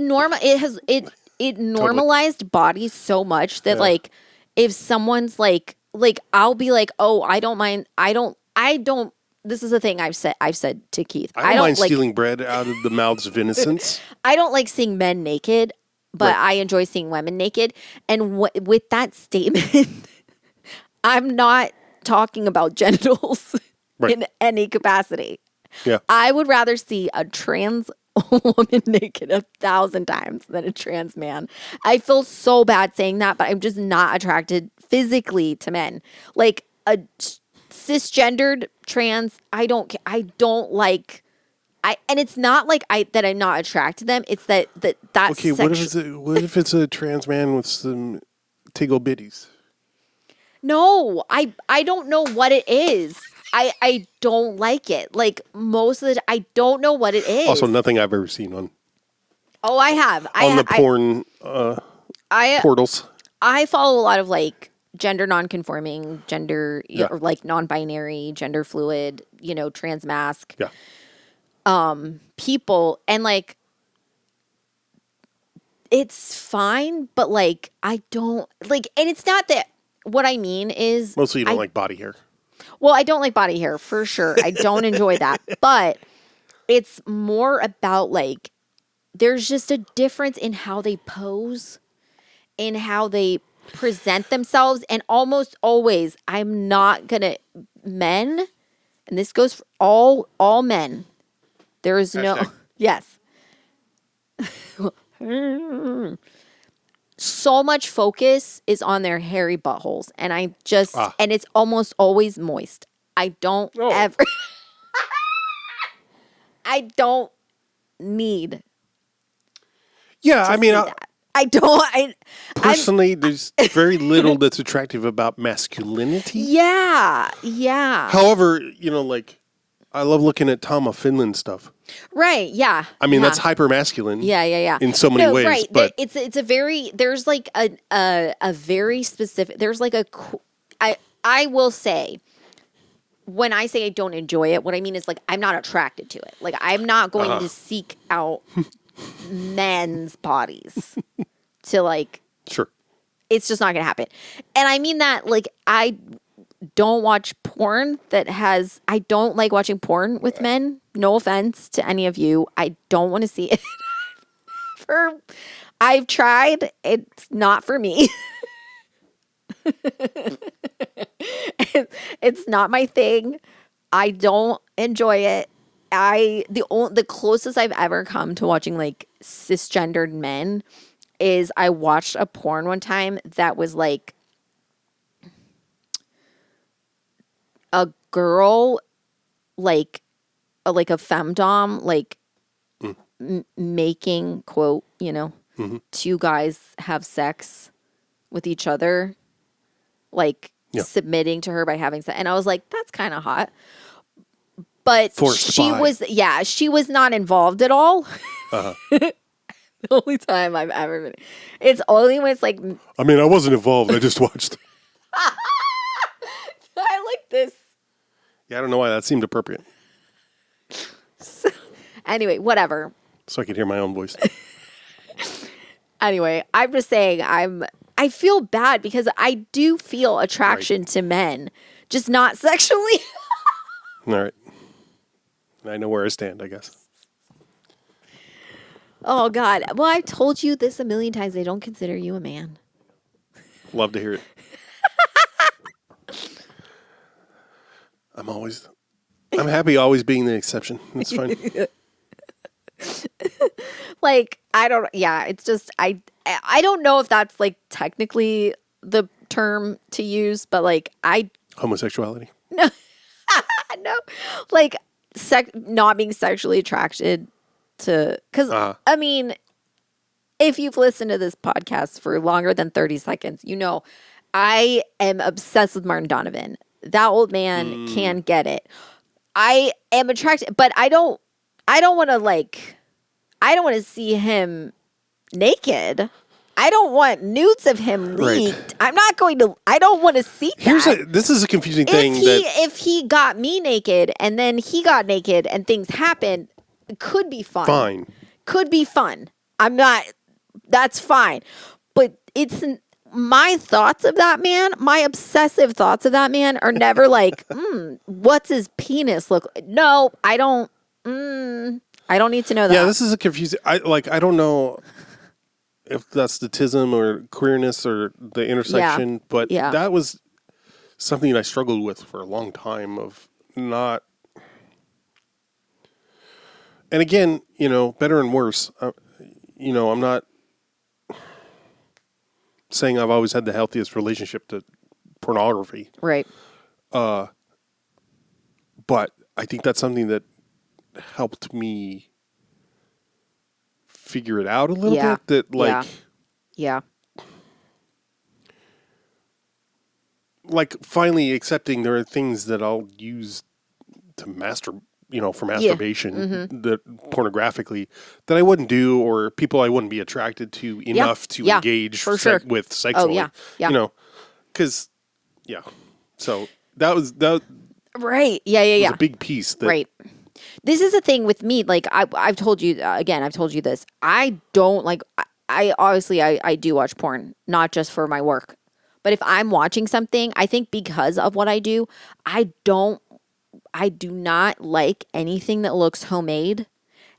normalized bodies so much that like, if someone's like I'll be like, oh, I don't mind, I don't this is the thing I've said to Keith. I don't mind stealing bread out of the mouths of innocents. I don't like seeing men naked, but Right. I enjoy seeing women naked. And with that statement, I'm not talking about genitals Right. in any capacity. Yeah. I would rather see a trans woman naked 1,000 times than a trans man. I feel so bad saying that, but I'm just not attracted physically to men. Like a cisgendered trans, I don't like. And it's not like that I'm not attracted to them. It's that Okay, what if it's a trans man with some tiggle bitties? No, I don't know what it is. I don't like it. Like most of I don't know what it is. Also, nothing I've ever seen on I have. on the porn portals. I follow a lot of like gender non-conforming, gender or like non-binary, gender fluid, trans mask. Yeah. People, and like it's fine, but like I don't like, and it's not that. What I mean is Mostly you don't like body hair. Well, I don't like body hair for sure. I don't enjoy that. But it's more about like there's just a difference in how they pose, in how they present themselves, and almost always I'm not gonna men, and this goes for all men. There is no yes. So much focus is on their hairy buttholes, and I just and it's almost always moist. I don't ever I don't need Yeah, I mean, I don't personally, there's very little that's attractive about masculinity. Yeah. However, like I love looking at Tom of Finland stuff. Right, yeah. I mean, that's hyper masculine. Yeah. In so many ways, right. but It's a very there's like a very specific. There's like I will say, when I say I don't enjoy it, what I mean is like I'm not attracted to it. Like I'm not going to seek out men's bodies to like. Sure. It's just not going to happen, and I mean that like I don't watch porn I don't like watching porn with men. No offense to any of you. I don't want to see it. I've tried. It's not for me. It's not my thing. I don't enjoy it. The closest I've ever come to watching like cisgendered men is I watched a porn one time that was like a girl, like a femdom, like making quote, two guys have sex with each other, like submitting to her by having sex, and I was like, that's kind of hot. But she was not involved at all. The only time I've ever been, it's only when it's like. I mean, I wasn't involved. I just watched. I like this. Yeah, I don't know why that seemed appropriate. Anyway, whatever. So I could hear my own voice. Anyway, I'm just saying I feel bad because I do feel attraction to men, just not sexually. All right. I know where I stand, I guess. Oh, God. Well, I've told you this a million times. They don't consider you a man. Love to hear it. I'm happy always being the exception. That's fine. Like, it's just, I don't know if that's like technically the term to use, but like, Homosexuality. no, like not being sexually attracted to, because I mean, if you've listened to this podcast for longer than 30 seconds, I am obsessed with Martin Donovan. That old man can get it. I am attracted, but I don't want to see him naked. I don't want nudes of him leaked. Right. I don't want to see that. This is a confusing thing. If he got me naked and then he got naked and things happened, it could be fun. Could be fun. That's fine. But my thoughts of that man, my obsessive thoughts of that man are never like, what's his penis look like? No, I don't need to know that. Yeah, this is a confusing. I don't know if that's statism or queerness or the intersection, but that was something that I struggled with for a long time of not. And again, better and worse. I'm not saying I've always had the healthiest relationship to pornography. Right. But I think that's something that helped me figure it out a little bit. That like finally accepting there are things that I'll use to for masturbation that pornographically that I wouldn't do, or people I wouldn't be attracted to enough to engage with sexually. Oh, yeah. Because so that was right. Yeah. was a big piece. Right. This is the thing with me. Like I've told you again. I've told you this. I don't like. I obviously I do watch porn, not just for my work, but if I'm watching something, I think because of what I do, I do not like anything that looks homemade,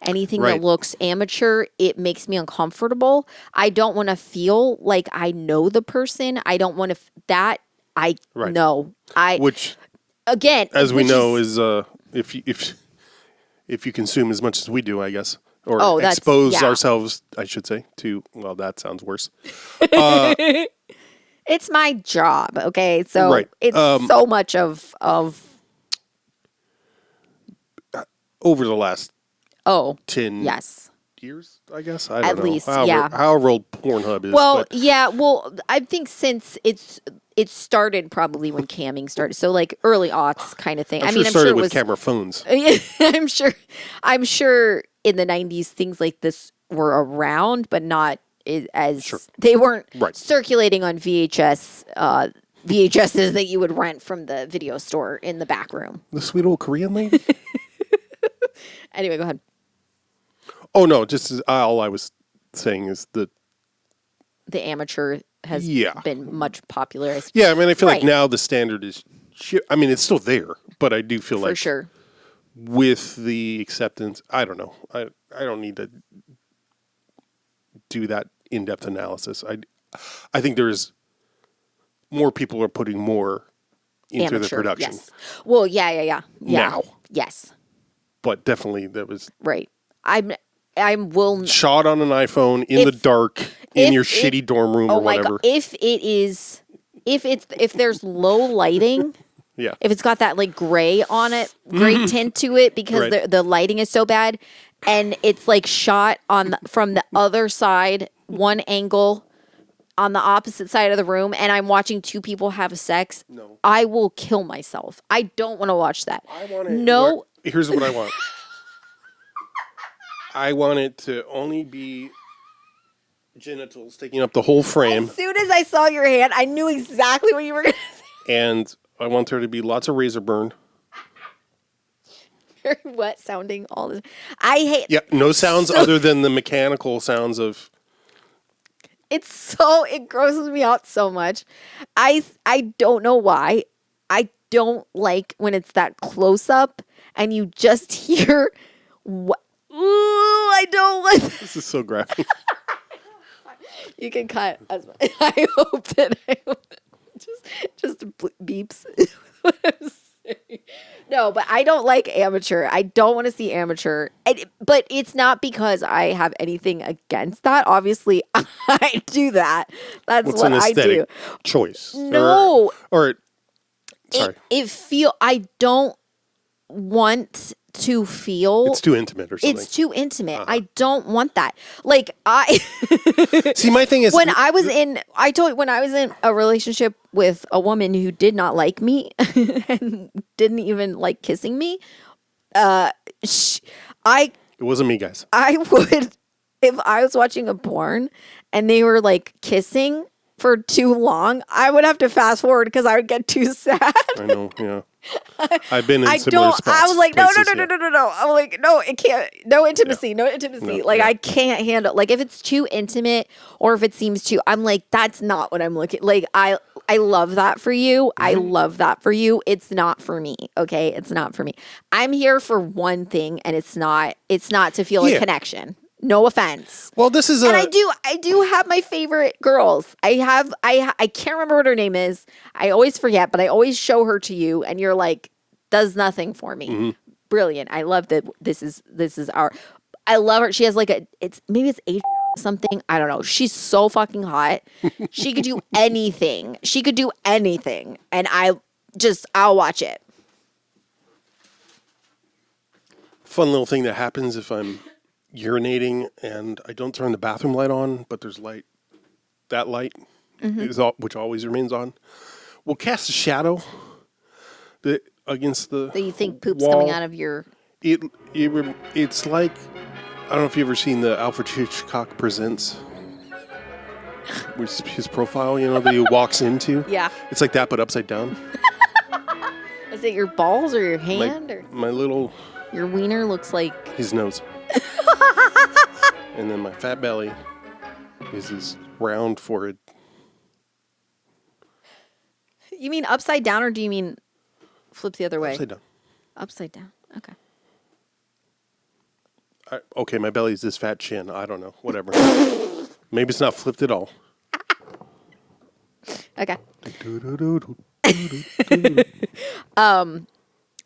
anything that looks amateur. It makes me uncomfortable. I don't want to feel like I know the person. I don't want to know. Which again, as we know, is if you consume as much as we do, I guess, or expose ourselves, I should say, to, well, that sounds worse. It's my job, okay? So it's so much of over the last 10 years, I guess. I don't know. At least, however old Pornhub is. Well, I think since it started probably when camming started. So like early aughts kind of thing. I'm sure it was camera phones. I'm sure in the 90s things like this were around, but not as they weren't circulating on VHSs that you would rent from the video store in the back room. The sweet old Korean lady? Anyway, go ahead. Oh, no, just all I was saying is that the amateur has been much popularized. Yeah, I mean, I feel like now the standard is, I mean, it's still there, but I do feel like with the acceptance, I don't know. I don't need to do that in-depth analysis. I think there's more people are putting more into amateur, the production. Yes. Well, yeah. Now. Yes. But definitely that was I will shot on an iPhone in the dark in your shitty dorm room or whatever. God. If there's low lighting, if it's got that like gray on it, gray tint to it because the lighting is so bad, and it's like shot from the other side, one angle on the opposite side of the room, and I'm watching two people have sex, I will kill myself. I don't want to watch that. Here's what I want. I want it to only be genitals taking up the whole frame. As soon as I saw your hand, I knew exactly what you were going to say. And I want there to be lots of razor burn. Very wet sounding all this. I hate. Yeah, no sounds other than the mechanical sounds of. It grosses me out so much. I don't know why. I don't like when it's that close up and you just hear what. Ooh, I don't like this. Is so graphic. You can cut. I hope that just beeps. No, but I don't like amateur. I don't want to see amateur. But it's not because I have anything against that. Obviously, I do that. That's What's what an I do. Choice. No. Or sorry. I don't want to feel it's too intimate or something. It's too intimate. I don't want that. Like I see, my thing is when I was in a relationship with a woman who did not like me and didn't even like kissing me, it wasn't me, guys. I would, if I was watching a porn and they were like kissing for too long, I would have to fast forward because I would get too sad. I know, yeah. I've been in I similar don't. spots. I was like, no. places, yeah. I'm like, no, it can't. No intimacy. No intimacy. No, like yeah. I can't handle. Like if it's too intimate or if it seems too, I'm like, that's not what I'm looking. Like I love that for you. I Mm-hmm. love that for you. It's not for me. Okay, it's not for me. I'm here for one thing, and it's not. It's not to feel a Yeah. connection. No offense. Well, this is And I do have my favorite girls. I can't remember what her name is. I always forget, but I always show her to you and you're like, does nothing for me. Mm-hmm. Brilliant. I love that this is our I love her. She has like maybe it's Adriana or something. I don't know. She's so fucking hot. She could do anything. She could do anything. And I'll watch it. fun little thing that happens if I'm urinating and I don't turn the bathroom light on, but there's light. That light which always remains on, will cast a shadow against the. So you think poop's wall. coming out of your It's like, I don't know if you've ever seen the Alfred Hitchcock Presents. His profile, that he walks into. Yeah. It's like that, but upside down. Is it your balls or your hand or My little, your wiener looks like his nose. And then my fat belly is his round forehead. You mean upside down or do you mean flips the other way? Upside down. Upside down. Okay. Okay, my belly's this fat chin. I don't know. Whatever. Maybe it's not flipped at all. Okay.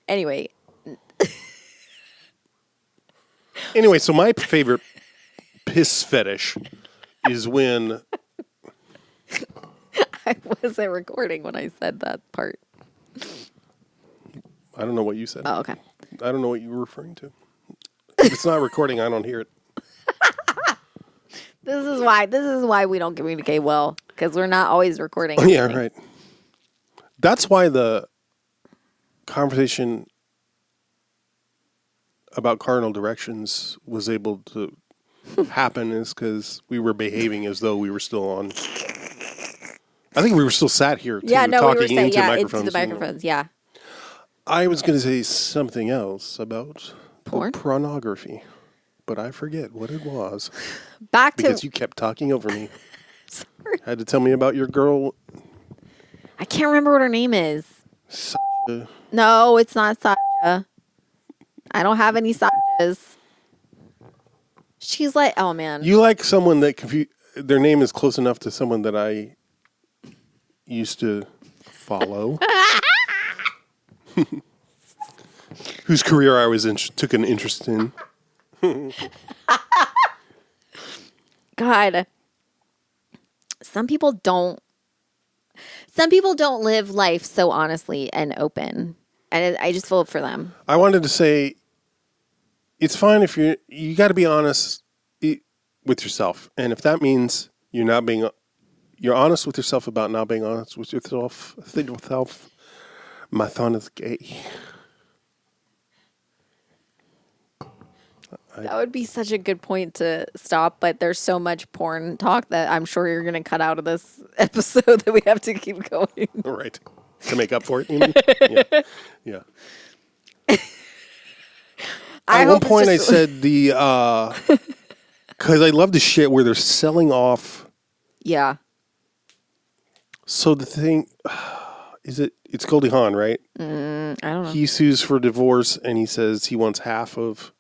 Anyway, Anyway, so my favorite piss fetish is when I wasn't recording when I said that part. I don't know what you said. Oh, okay. I don't know what you were referring to. If it's not recording, I don't hear it. This is why we don't communicate well because we're not always recording. Yeah, anything. right. That's why the conversation about cardinal directions was able to happen is because we were behaving as though we were still on. I think we were still sat here too, Yeah, no, we were talking saying into microphones. into the microphones. Yeah. I was going to say something else about Porn? pornography, but I forget what it was Back to because you kept talking over me. Had to tell me about your girl. I can't remember what her name is. Sasha. No, it's not Sasha. I don't have any Sashas. She's like, oh man. You like someone that their name is close enough to someone that I used to follow, whose career I was took an interest in. God. Some people don't live life so honestly and open. And I just feel for them. I wanted to say, it's fine if you got to be honest with yourself, and if that means you're honest with yourself about not being honest with yourself. My thought is gay. That would be such a good point to stop, but there's so much porn talk that I'm sure you're going to cut out of this episode that we have to keep going. Right. To make up for it, you mean? Yeah. At one point I said because I love the shit where they're selling off. Yeah. So the thing, it's Goldie Hawn, right? I don't know. He sues for divorce and he says he wants half of.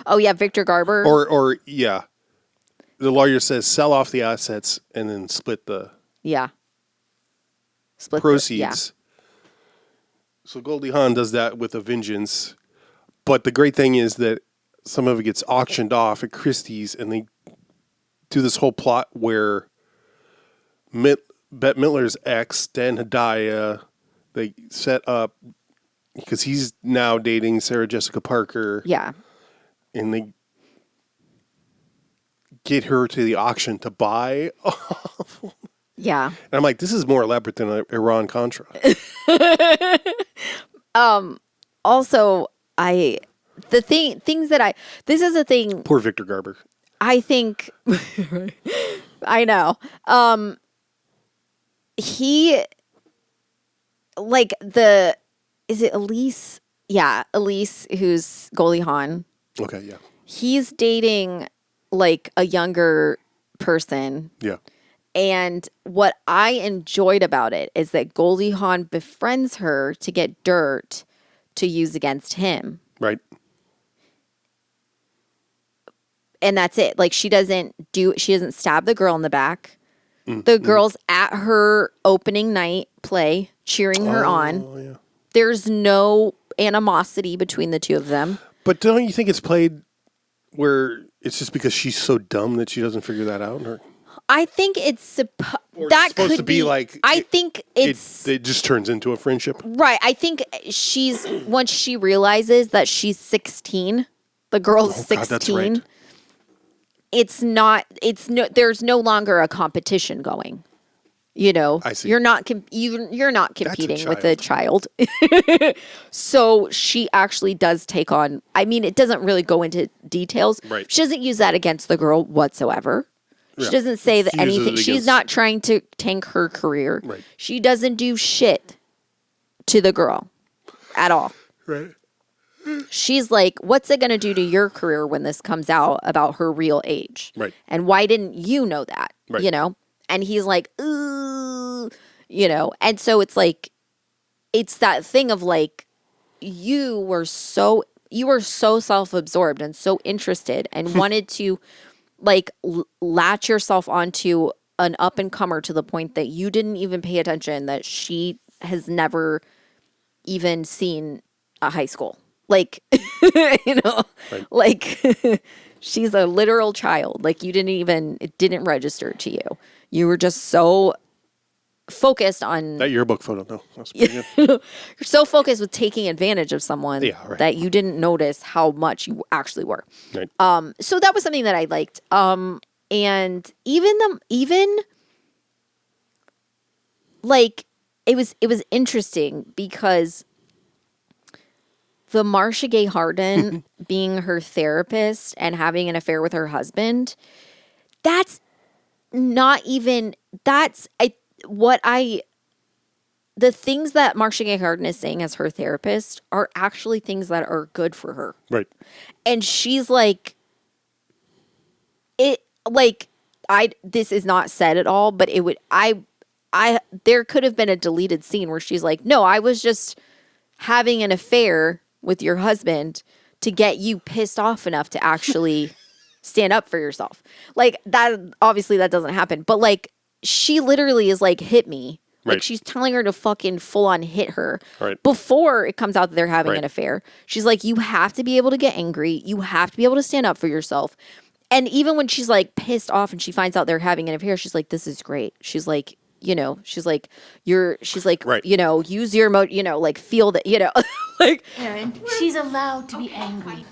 Oh, yeah, Victor Garber. Or yeah. The lawyer says sell off the assets and then split the Yeah. Split proceeds. yeah. So Goldie Hawn does that with a vengeance. But the great thing is that some of it gets auctioned off at Christie's and they do this whole plot where Bette Midler's ex, Dan Hedaya, they set up because he's now dating Sarah Jessica Parker. Yeah. And they get her to the auction to buy. Yeah. And I'm like, this is more elaborate than Iran-Contra. Also, this is a thing. Poor Victor Garber. I think, I know. He, like is it Elise? Yeah, Elise, who's Goldie Hawn. Okay, yeah. He's dating like a younger person. Yeah. And what I enjoyed about it is that Goldie Hawn befriends her to get dirt to use against him. Right. And that's it. Like she doesn't stab the girl in the back. The girl's at her opening night play, cheering her on. Yeah. There's no animosity between the two of them. But don't you think it's played where it's just because she's so dumb that she doesn't figure that out? Or I think it's supposed could to be like. I think it just turns into a friendship. Right. I think once she realizes that she's 16, the girl's 16. God, that's right. There's no longer a competition going. You know, I see. You're not competing with a child. So she actually does take on, I mean, it doesn't really go into details. Right. She doesn't use that against the girl whatsoever. She doesn't say that anything. She's not trying to tank her career. Right. She doesn't do shit to the girl at all. Right. She's like, what's it going to do to your career when this comes out about her real age? Right. And why didn't you know that? Right. You know? And he's like, ooh, you know? And so it's like, it's that thing of like, you were so self-absorbed and so interested and wanted to like latch yourself onto an up-and-comer to the point that you didn't even pay attention that she has never even seen a high school. Like, you know, right. Like she's a literal child. Like it didn't register to you. You were just so focused on that yearbook photo. No, that's pretty good. You're so focused with taking advantage of someone that you didn't notice how much you actually were. Right. So that was something that I liked. And even like it was interesting because the Marcia Gay Harden being her therapist and having an affair with her husband, the things that Marcia Gay Harden is saying as her therapist are actually things that are good for her. Right. And she's like, this is not said at all, but there could have been a deleted scene where she's like, no, I was just having an affair with your husband to get you pissed off enough to actually stand up for yourself. Like that, obviously that doesn't happen, but like she literally is like, hit me. Like she's telling her to fucking full on hit her before it comes out that they're having an affair. She's like, you have to be able to get angry. You have to be able to stand up for yourself. And even when she's like pissed off and she finds out they're having an affair, she's like, this is great. She's like, you know, you know, use your like feel that, you know, like. Erin, she's allowed to be angry.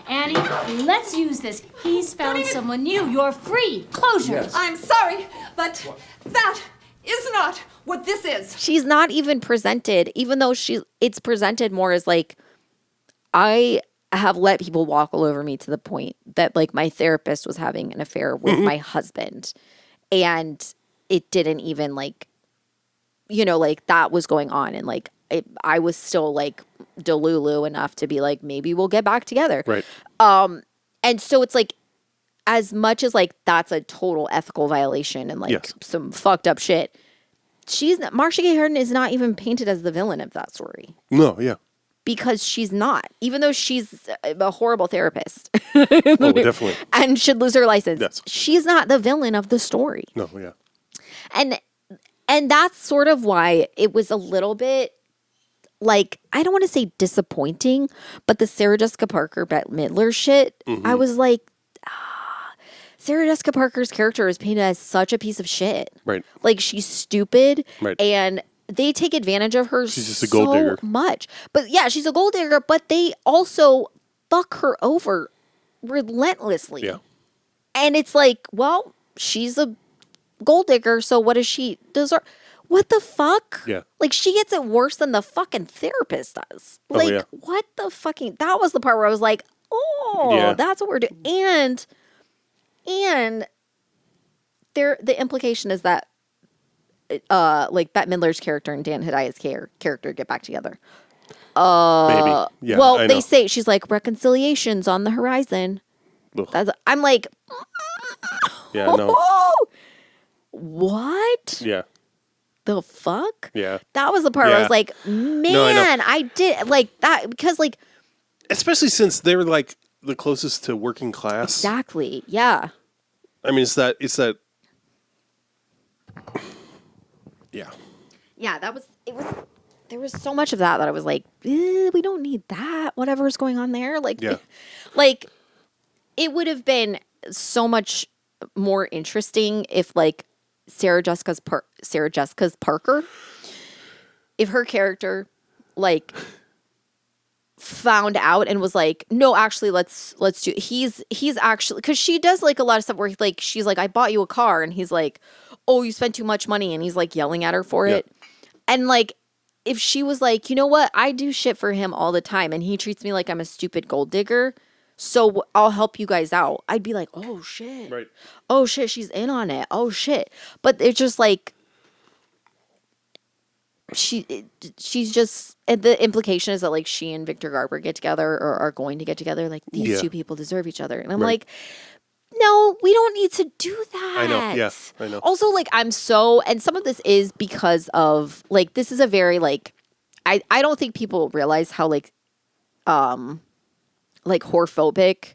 Annie, let's use this. He's found someone new. You're free. Closure. Yes. I'm sorry, but that is not what this is. She's not even presented, even though it's presented more as like, I have let people walk all over me to the point that like my therapist was having an affair with my husband. And it didn't even like, you know, like that was going on. And like, I was still like delulu enough to be like, maybe we'll get back together. Right. And so it's like, as much as like, that's a total ethical violation and like some fucked up shit. Marcia Gay Harden is not even painted as the villain of that story. No. Yeah. Because she's not, even though she's a horrible therapist. Oh, definitely. And should lose her license. Yes. She's not the villain of the story. No. Yeah. And that's sort of why it was a little bit like, I don't want to say disappointing, but the Sarah Jessica Parker, Bette Midler shit, I was like, Sarah Jessica Parker's character is painted as such a piece of shit. Right. Like she's stupid. Right. And they take advantage of her she's just a gold digger. Much. But yeah, she's a gold digger, but they also fuck her over relentlessly. Yeah. And it's like, well, she's a gold digger, so what does she deserve? What the fuck? Yeah. Like she gets it worse than the fucking therapist does. Like what the fucking, that was the part where I was like, oh, that's what we're doing. And the implication is that like Bette Midler's character and Dan Hidaya's character get back together. Maybe. Yeah. Well, I know. they say she's like reconciliation's on the horizon. Ugh. I'm like, Yeah. No. what Yeah. the fuck? Yeah. That was the part where I Yeah. was like, man, I did like that because like Especially since they're like the closest to working class. exactly, yeah. I mean, it's that. Yeah. Yeah, it was there was so much of that I was like, we don't need that. Whatever's going on there. Like, Yeah. like it would have been so much more interesting if like Sarah Jessica Parker, if her character like found out and was like, no, actually let's do he's actually because she does like a lot of stuff where like she's like, I bought you a car, and he's like, oh, you spent too much money, and he's like yelling at her for it. And like if she was like, you know what, I do shit for him all the time and he treats me like I'm a stupid gold digger, so I'll help you guys out, I'd be like, oh shit, Right. oh shit, she's in on it, oh shit. But it's just like she's just, and the implication is that like she and Victor Garber get together or are going to get together, like these two people deserve each other, and I'm like, no, we don't need to do that. I know. Yeah, I know. Also, like, and some of this is because of like, this is a very like, I don't think people realize how like whorephobic,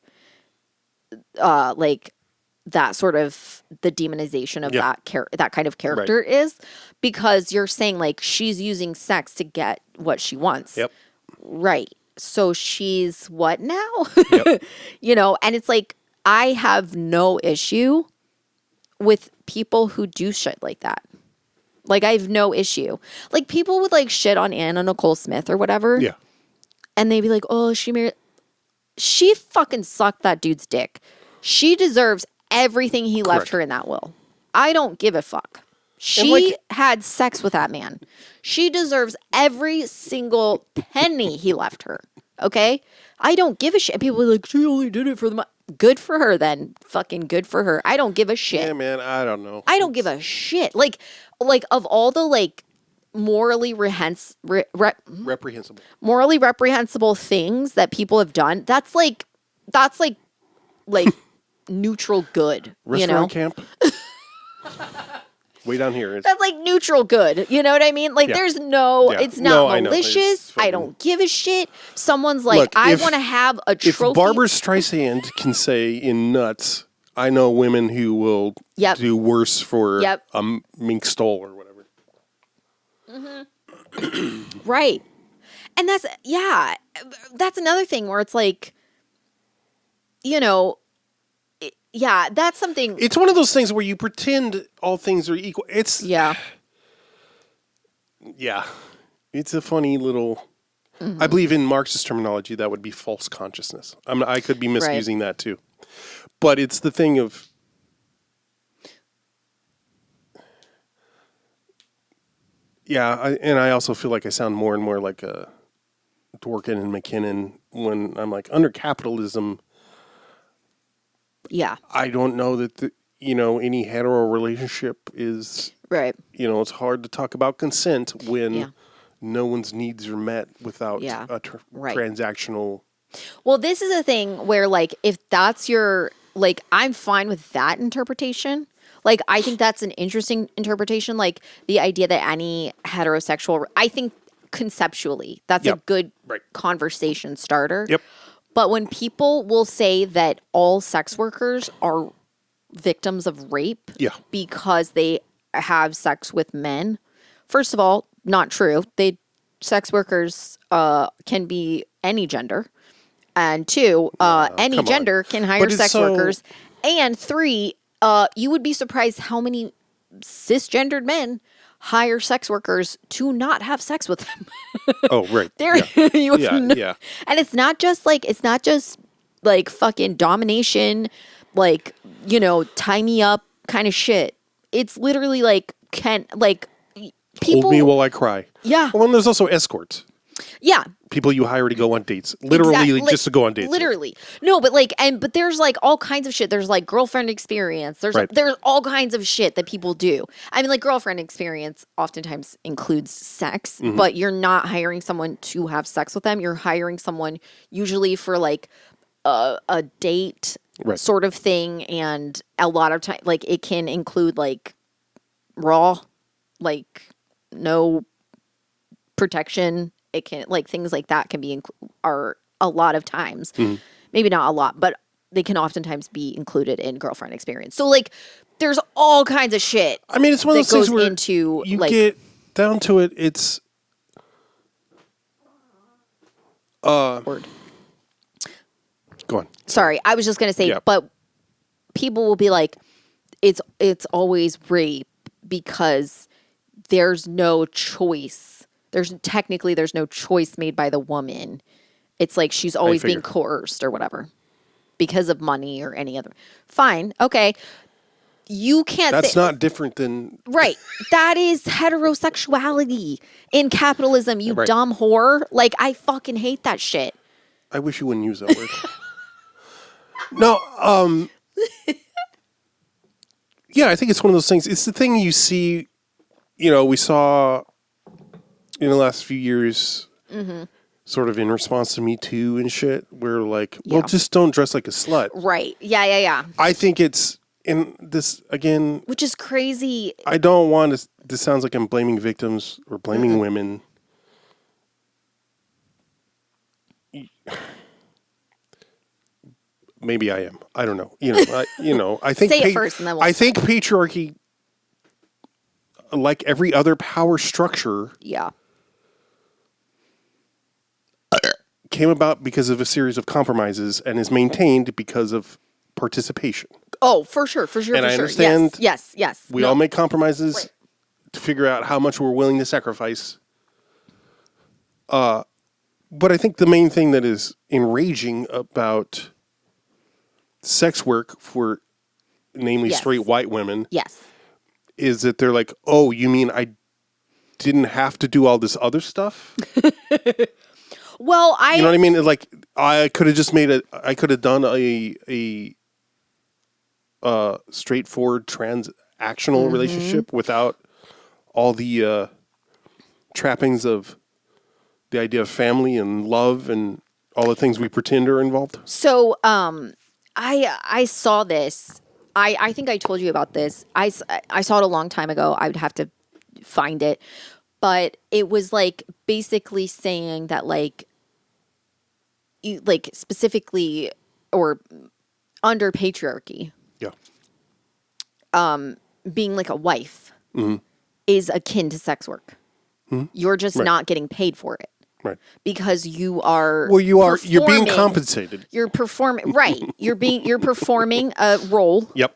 like that sort of the demonization of that kind of character is, because you're saying like she's using sex to get what she wants. Yep. Right. So she's what now? Yep. You know, and it's like, I have no issue with people who do shit like that. Like, I have no issue. Like, people would like shit on Anna Nicole Smith or whatever. Yeah. And they'd be like, oh, she fucking sucked that dude's dick. She deserves everything he left her in that will. I don't give a fuck. She had sex with that man. She deserves every single penny he left her. Okay? I don't give a shit. People are like, she only did it for the money. Good for her then. Fucking good for her. I don't give a shit. Yeah, man, I don't know. I don't give a shit. Like of all the like morally Reprehensible. morally reprehensible things that people have done, that's like neutral good. Restaurant camp. Way down here. That's like neutral good. You know what I mean? Like there's it's not malicious. I don't give a shit. Someone's like, look, I want to have a trophy. If Barbara Streisand can say in Nuts, I know women who will do worse for a mink stole or whatever. Mm-hmm. Right. And that's another thing where it's like, you know, that's something. It's one of those things where you pretend all things are equal. It's it's a funny little. Mm-hmm. I believe in Marxist terminology that would be false consciousness. I could be misusing that too, but it's the thing of. Yeah, I also feel like I sound more and more like a Dworkin and McKinnon when I'm like, under capitalism. Yeah. I don't know that, any hetero relationship is... Right. It's hard to talk about consent when no one's needs are met without a transactional... Well, this is a thing where, like, if that's your... Like, I'm fine with that interpretation. Like, I think that's an interesting interpretation. Like, the idea that any heterosexual... I think conceptually, that's a good conversation starter. Yep. But when people will say that all sex workers are victims of rape because they have sex with men, first of all, not true. Sex workers can be any gender. And two, any gender can hire sex workers. And three, you would be surprised how many cisgendered men hire sex workers to not have sex with them. Oh, right. And it's not just like fucking domination, like, tie me up kind of shit. It's literally like, people... Hold me while I cry. Yeah. Well, and there's also escorts. Yeah. People you hire to go on dates. Literally just to go on dates. Literally. No, but like, but there's like all kinds of shit. There's like girlfriend experience. There's all kinds of shit that people do. I mean, like girlfriend experience oftentimes includes sex, but you're not hiring someone to have sex with them. You're hiring someone usually for like a date sort of thing. And a lot of time, like it can include like raw, like no protection. It can like things like that can be are a lot of times, maybe not a lot, but they can oftentimes be included in girlfriend experience. So like, there's all kinds of shit. I mean, it's one of those things where into you like, get down to it. It's word. Go on. Sorry, I was just gonna say, but people will be like, it's always rape because there's no choice. There's no choice made by the woman. It's like she's always being coerced or whatever because of money or any other. Fine. Okay. You can't That's not different than... Right. That is heterosexuality in capitalism, you dumb whore. Like, I fucking hate that shit. I wish you wouldn't use that word. No, yeah, I think it's one of those things. It's the thing you see, we saw in the last few years, sort of in response to Me Too and shit, where like, well, just don't dress like a slut. Right. Yeah. I think it's in this, again... Which is crazy. I don't want to... This sounds like I'm blaming victims or blaming women. Maybe I am. I don't know. I think... Say it first and then we'll... I think patriarchy, like every other power structure... Yeah. Came about because of a series of compromises and is maintained because of participation. Oh, for sure. And I understand. Yes. We all make compromises to figure out how much we're willing to sacrifice. But I think the main thing that is enraging about sex work for namely straight white women is that they're like, oh, you mean I didn't have to do all this other stuff? Well, you know what I mean? Like, I could have just I could have done a straightforward transactional relationship without all the trappings of the idea of family and love and all the things we pretend are involved. So, I saw this. I think I told you about this. I saw it a long time ago. I would have to find it. But it was like basically saying that like specifically or under patriarchy. Yeah. Being like a wife is akin to sex work. You're just not getting paid for it. Right. Because you are you're being compensated. You're performing right. You're performing a role. Yep.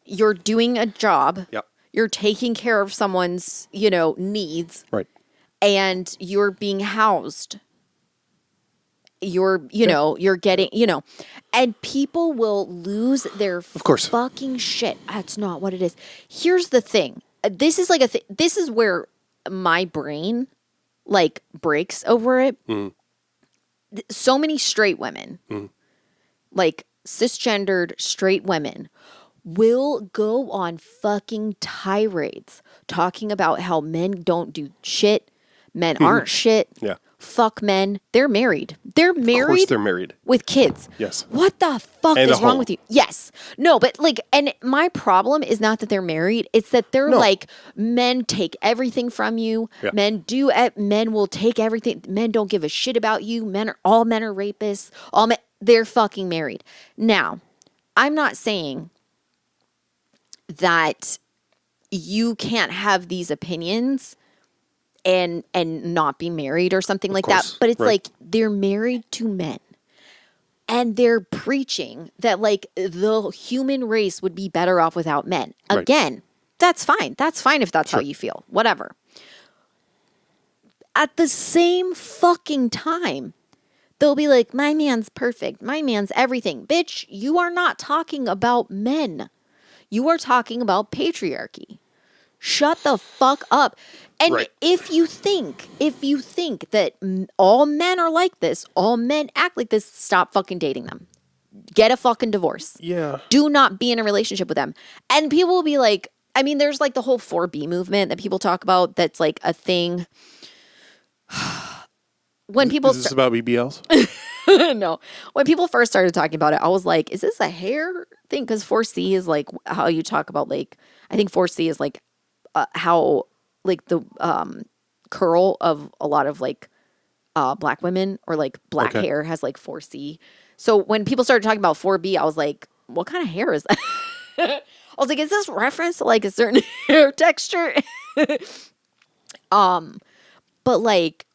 You're doing a job. Yep. You're taking care of someone's, needs. Right. And you're being housed. You're getting, and people will lose their fucking shit. That's not what it is. Here's the thing. This is like this is where my brain like breaks over it. So many straight women, like cisgendered straight women, will go on fucking tirades talking about how men don't do shit. Men aren't shit. Yeah. Fuck men. They're married. They're married. Of course they're married. With kids. Yes. What the fuck is wrong with you? Yes. No, but like, and my problem is not that they're married. It's that they're like, men take everything from you. Yeah. Men will take everything. Men don't give a shit about you. All men are rapists. They're fucking married. Now, I'm not saying that you can't have these opinions and not be married or something like that. But it's like they're married to men. And they're preaching that like the human race would be better off without men. Right. Again, that's fine. That's fine if that's how you feel. Whatever. At the same fucking time, they'll be like, my man's perfect. My man's everything. Bitch, you are not talking about men. You are talking about patriarchy. shut the fuck up. And Right. if you think that all men are like this, all men act like this, stop fucking dating them. Get a fucking divorce. Yeah. Do not be in a relationship with them. And people will be like, I mean, there's like the whole 4B movement that people talk about. That's like a thing. When people Is this about BBLs? no, when people first started talking about it, I was like, is this a hair thing? Because 4C is like how you talk about like, I think 4C is like how like the curl of a lot of like black women or like black hair has like 4C. So when people started talking about 4B, I was like, what kind of hair is that? I was like, is this reference to like a certain hair texture? But like,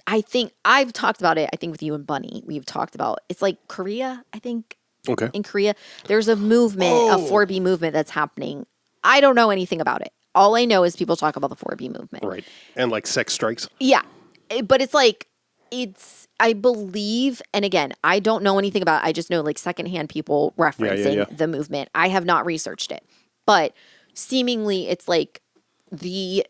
I think I've talked about it, I think with you and Bunny, we've talked about, it's like Korea, I think. Okay. In Korea, there's a movement, a 4B movement that's happening. I don't know anything about it. All I know is people talk about the 4B movement. Right. And like sex strikes. Yeah. But it's like, I believe, and again, I don't know anything about it. I just know like secondhand people referencing the movement. I have not researched it. But seemingly it's like the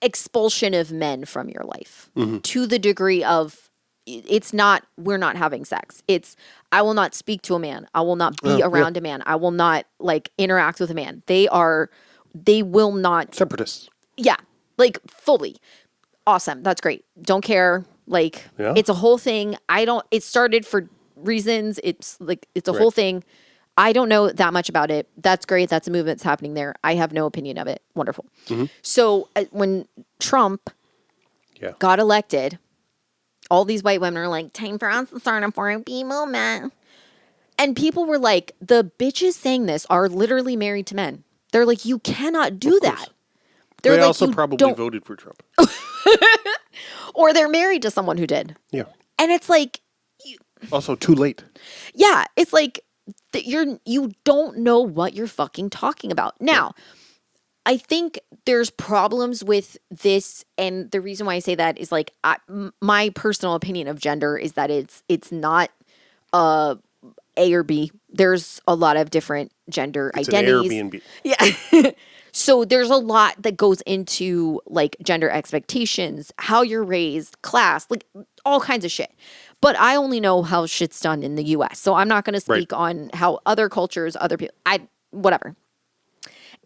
expulsion of men from your life to the degree of it's not, we're not having sex. It's, I will not speak to a man. I will not be around a man. I will not like interact with a man. They will not. Separatists. Yeah. Like fully. Awesome. That's great. Don't care. Like it's a whole thing. It started for reasons. It's like, it's a whole thing. I don't know that much about it. That's great. That's a movement that's happening there. I have no opinion of it. Wonderful. So when Trump got elected, all these white women are like, time for us to start a 4B movement. And people were like, the bitches saying this are literally married to men. They're like, you cannot do that. They're They like, also you probably voted for Trump. or they're married to someone who did. Yeah. And it's like, Also, too late. yeah, it's like you don't know what you're fucking talking about. Now, I think there's problems with this, and the reason why I say that is like my personal opinion of gender is that it's not A or B. There's a lot of different gender identities. An Airbnb. Yeah. So there's a lot that goes into like gender expectations, how you're raised, class, like all kinds of shit. But I only know how shit's done in the US. So I'm not going to speak on how other cultures, other people, whatever.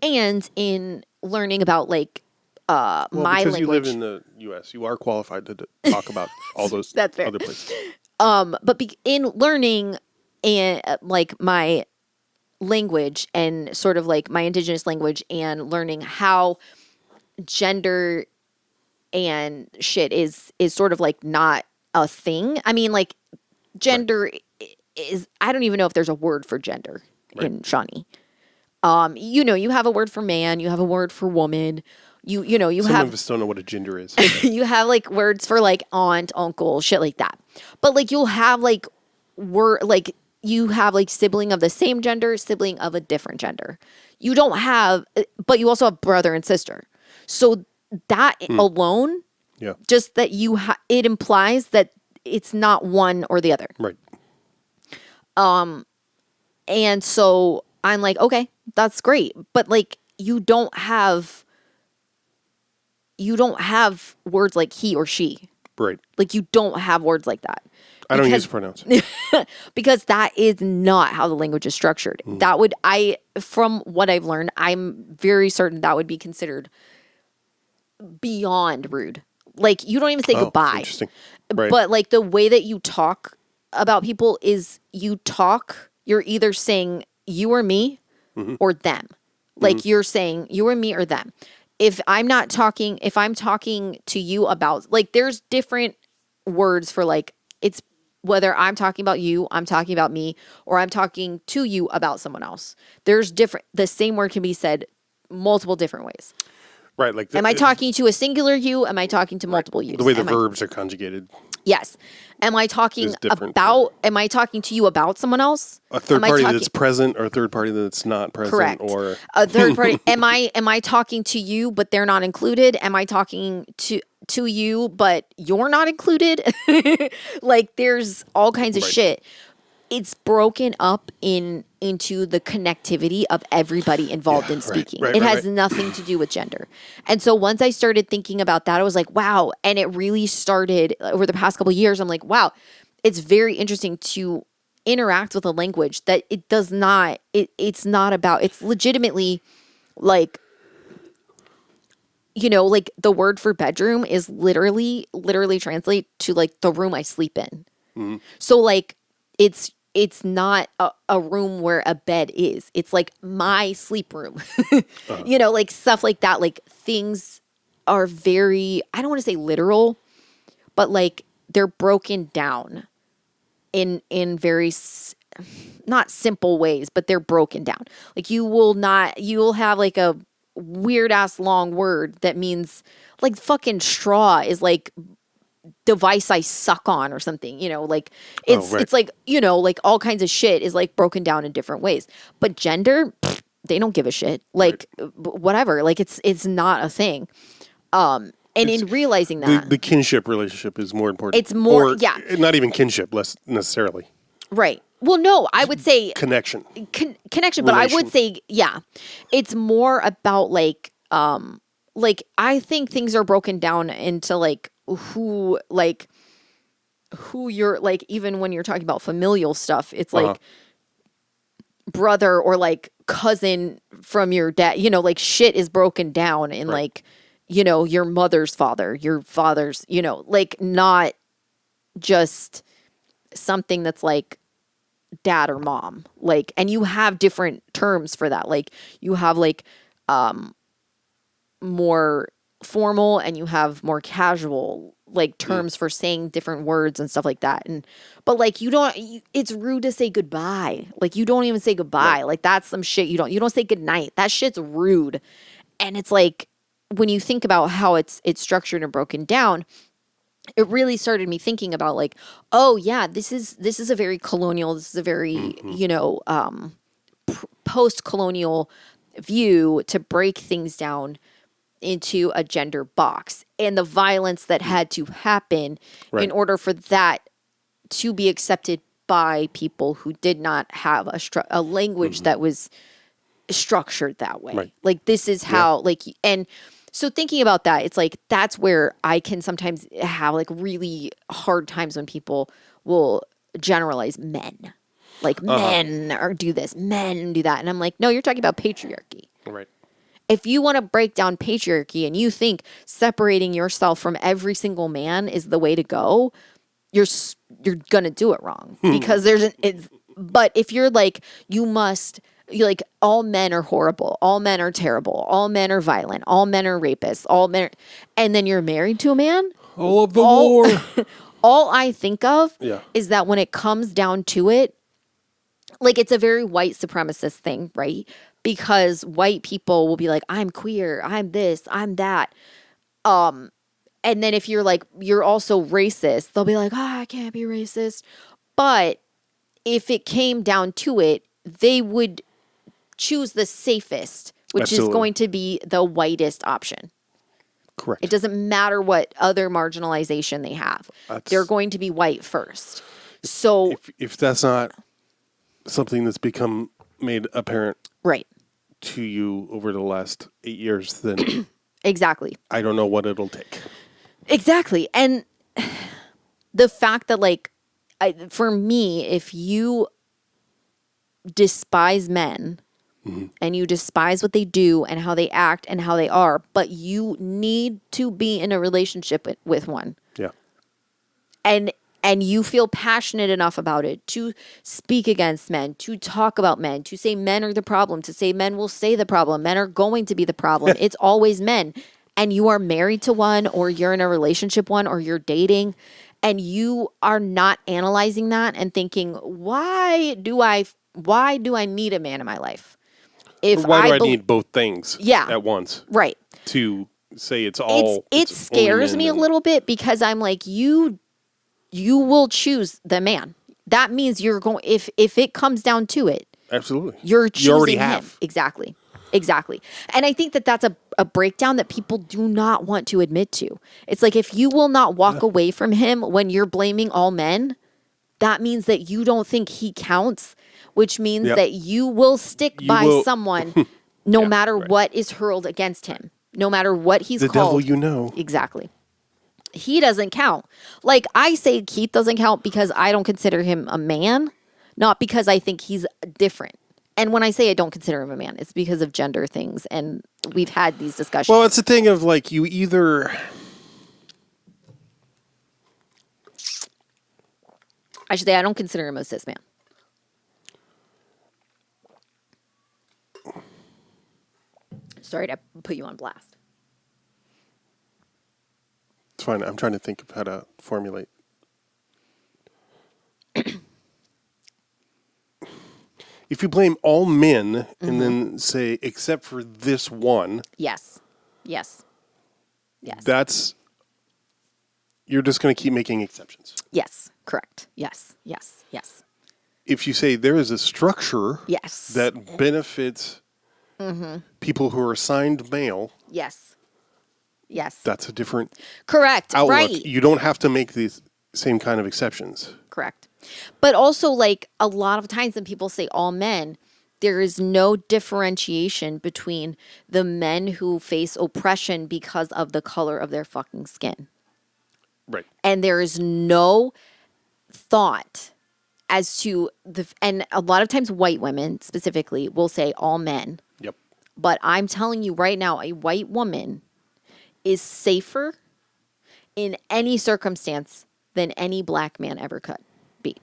And in learning about like my because language. you live in the US, you are qualified to talk about all those That's fair. other places. But in learning and like my language and sort of like my indigenous language and learning how gender and shit is sort of like not a thing. I mean, like gender is, I don't even know if there's a word for gender in Shawnee. You have a word for man, you have a word for woman. You Some have of us don't know what a gender is. you have like words for like aunt, uncle, shit like that. But like you'll have like you have like sibling of the same gender, sibling of a different gender. You don't have, but you also have brother and sister. So that alone, just that it implies that it's not one or the other. Right. And so I'm like, okay, that's great. But like, you don't have words like he or she. Right. Like you don't have words like that. I don't use pronouns. Because that is not how the language is structured. That would, from what I've learned, I'm very certain that would be considered beyond rude. Like you don't even say goodbye. Interesting. Right. But like the way that you talk about people is you're either saying you or me or them. Like you're saying you or me or them. If I'm talking to you about, like there's different words for like, it's whether I'm talking about you, I'm talking about me, or I'm talking to you about someone else. The same word can be said multiple different ways. Right. Like, am I talking to a singular you? Am I talking to multiple yous? The way the verbs are conjugated. Yes. Am I talking to you about someone else? A third party that's present or a third party that's not present. Correct. Or a third party. Am I talking to you, but they're not included? Am I talking to you, but you're not included? Like there's all kinds of shit. it's broken up into the connectivity of everybody involved in speaking. It has nothing to do with gender. And so once I started thinking about that, I was like, wow. And it really started over the past couple of years. I'm like, wow, it's very interesting to interact with a language that it does not, it's not about, it's legitimately like, you know, like the word for bedroom is literally translate to like the room I sleep in. Mm-hmm. So like it's not a room where a bed is. It's like my sleep room. You know, like stuff like that. Like things are very, I don't want to say literal, but like they're broken down in very not simple ways, but they're broken down. Like you will have like a weird ass long word that means like fucking straw is like device I suck on or something, you know, like it's like, you know, like all kinds of shit is like broken down in different ways. But gender, they don't give a shit. Like whatever, like it's not a thing. And in realizing that the kinship relationship is more important. It's more, or, not even kinship, less necessarily. Right. Well, no, I would say connection, connection, but I would say, it's more about like I think things are broken down into like who you're like, even when you're talking about familial stuff, it's like brother or like cousin from your dad, you know, like shit is broken down in like, you know, your mother's father, your father's, you know, like not just something that's like dad or mom, like, and you have different terms for that. Like you have like more formal and you have more casual like terms for saying different words and stuff like that. And but like it's rude to say goodbye. Like you don't even say goodbye. Like that's some shit you don't say goodnight. That shit's rude. And it's like when you think about how it's structured and broken down, it really started me thinking about like, oh yeah, this is a very colonial, this is a very, you know, post-colonial view to break things down into a gender box, and the violence that had to happen in order for that to be accepted by people who did not have a language that was structured that way. Like this is how like, and so thinking about that, it's like, that's where I can sometimes have like really hard times when people will generalize men, like men or do this, men do that. And I'm like, no, you're talking about patriarchy. Right. If you want to break down patriarchy and you think separating yourself from every single man is the way to go, you're going to do it wrong because but if you're like, you're like, all men are horrible, all men are terrible, all men are violent, all men are rapists, all men and then you're married to a man. All of the war. All I think of is that when it comes down to it, like it's a very white supremacist thing, right? Because white people will be like, I'm queer, I'm this, I'm that. And then if you're like, you're also racist, they'll be like, I can't be racist. But if it came down to it, they would choose the safest, which is going to be the whitest option. Correct. It doesn't matter what other marginalization they have. They're going to be white first. So if that's not something that's become made apparent to you over the last 8 years, then exactly. I don't know what it'll take. Exactly. And the fact that like, for me, if you despise men and you despise what they do and how they act and how they are, but you need to be in a relationship with one. Yeah. And you feel passionate enough about it to speak against men, to talk about men, to say men are the problem, to say men will stay the problem, men are going to be the problem. It's always men. And you are married to one, or you're in a relationship one, or you're dating, and you are not analyzing that and thinking, why do I need a man in my life? Why do I need both things at once? Right. To say it's all. It scares me a little bit because I'm like, you will choose the man. That means you're going, if it comes down to it. Absolutely. You're choosing you already him. have. Exactly. And I think that that's a breakdown that people do not want to admit to. It's like, if you will not walk away from him when you're blaming all men, that means that you don't think he counts, which means Yep. that you will stick by will- someone no Yeah, matter right. what is hurled against him, no matter what he's The called. devil you know. Exactly. He doesn't count. Like, I say Keith doesn't count because I don't consider him a man, not because I think he's different. And when I say I don't consider him a man, it's because of gender things. And we've had these discussions. Well, it's a thing of like you either. I should say I don't consider him a cis man. Sorry to put you on blast. It's fine. I'm trying to think of how to formulate. If you blame all men and then say, except for this one, Yes. Yes. Yes. that's. You're just going to keep making exceptions. Yes. Correct. Yes. Yes. Yes. If you say there is a structure Yes. that benefits people who are assigned male, Yes. Yes. that's a different Correct. outlook. Right. You don't have to make these same kind of exceptions. Correct. But also, like, a lot of times when people say all men, there is no differentiation between the men who face oppression because of the color of their fucking skin. Right. And there is no thought as to and a lot of times white women specifically will say all men. Yep. But I'm telling you right now, a white woman is safer in any circumstance than any black man ever could be.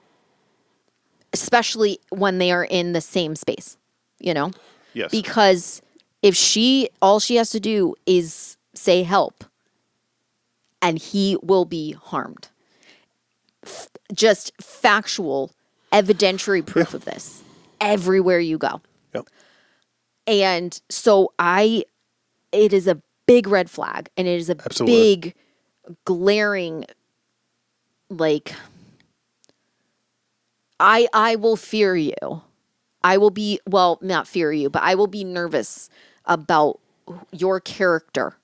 Especially when they are in the same space, you know? Yes. Because if all she has to do is say help, and he will be harmed. Just factual, evidentiary proof of this everywhere you go. Yep. And so it is a big red flag, and it is a Absolutely. big glaring, like, I will fear you. I will be, well, not fear you, but I will be nervous about your character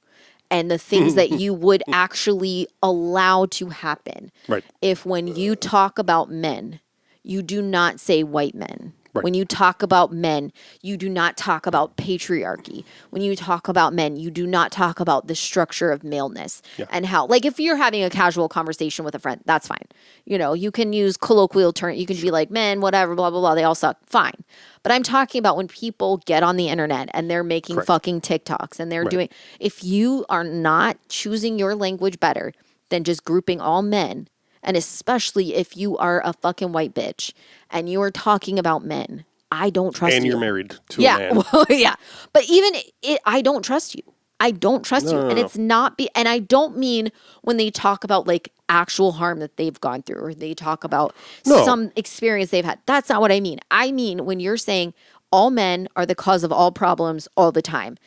and the things that you would actually allow to happen. Right. If when you talk about men, you do not say white men. Right. When you talk about men, you do not talk about patriarchy. When you talk about men, you do not talk about the structure of maleness and how, like, if you're having a casual conversation with a friend, that's fine. You know, you can use colloquial terms. You can be like, men, whatever, blah, blah, blah. They all suck. Fine. But I'm talking about when people get on the internet and they're making fucking TikToks and they're doing, if you are not choosing your language better than just grouping all men, and especially if you are a fucking white bitch and you are talking about men, I don't trust you. And you're married to a man. Well, yeah. But even I don't trust you. I don't trust you. And it's not, and I don't mean when they talk about like actual harm that they've gone through or they talk about some experience they've had. That's not what I mean. I mean, when you're saying all men are the cause of all problems all the time,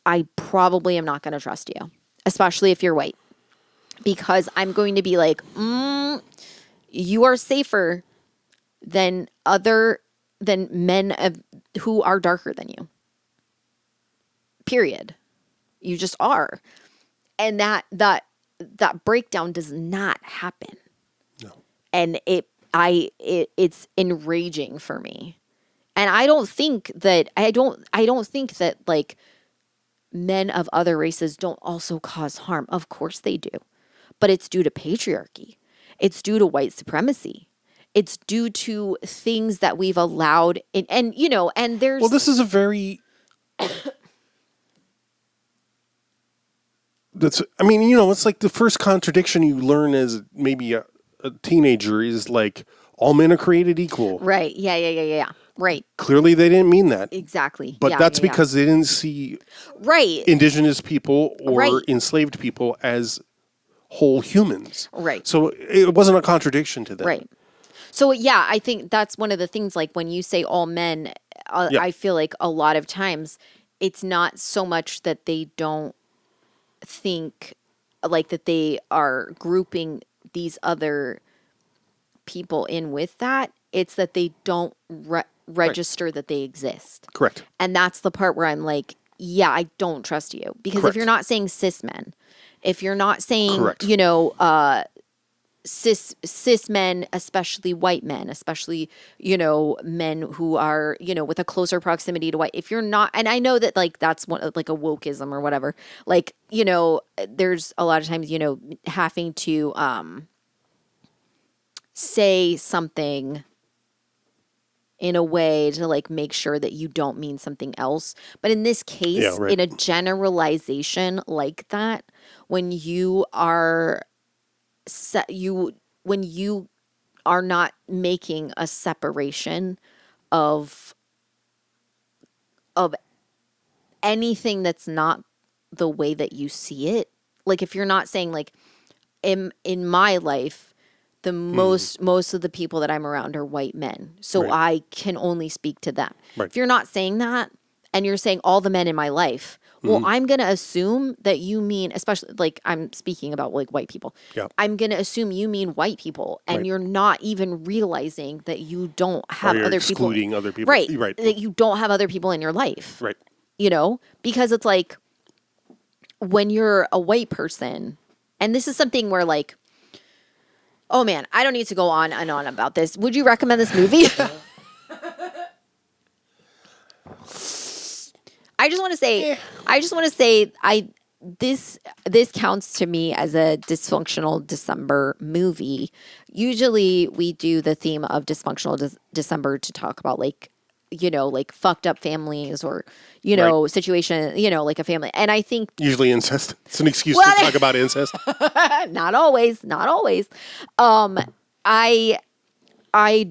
I probably am not going to trust you, especially if you're white. Because I'm going to be like, you are safer than men who are darker than you. Period. You just are. And that breakdown does not happen. No. And it's enraging for me. And I don't think that like men of other races don't also cause harm. Of course they do. But it's due to patriarchy. It's due to white supremacy. It's due to things that we've allowed. And there's... Well, this is a very... it's like the first contradiction you learn as maybe a teenager is like, all men are created equal. Right. Yeah. Right. Clearly they didn't mean that. Exactly. But that's because they didn't see indigenous people or enslaved people as whole humans. Right. So it wasn't a contradiction to them. Right. So, yeah, I think that's one of the things, like when you say all men, I feel like a lot of times it's not so much that they don't think like that they are grouping these other people in with that. It's that they don't register that they exist. Correct. And that's the part where I'm like, yeah, I don't trust you. Because if you're not saying cis men, if you're not saying, cis men, especially white men, especially, men who are, with a closer proximity to white. If you're not, and I know that like that's one like a wokeism or whatever, like, there's a lot of times, having to say something in a way to like make sure that you don't mean something else. But in this case, in a generalization like that, when you are when you are not making a separation of anything that's not the way that you see it, like if you're not saying like in my life, the most of the people that I'm around are white men, so I can only speak to them. If you're not saying that and you're saying all the men in my life, well, I'm going to assume that you mean, especially like I'm speaking about like white people. Yeah. I'm going to assume you mean white people, and you're not even realizing that you don't have other people. Excluding other people. Right. That you don't have other people in your life. Right. Because it's like when you're a white person, and this is something where like, oh man, I don't need to go on and on about this. Would you recommend this movie? I just want to say, this counts to me as a dysfunctional December movie. Usually we do the theme of dysfunctional December to talk about like, like fucked up families or, situation, like a family. And I think usually incest. It's an excuse to talk about incest. Not always. I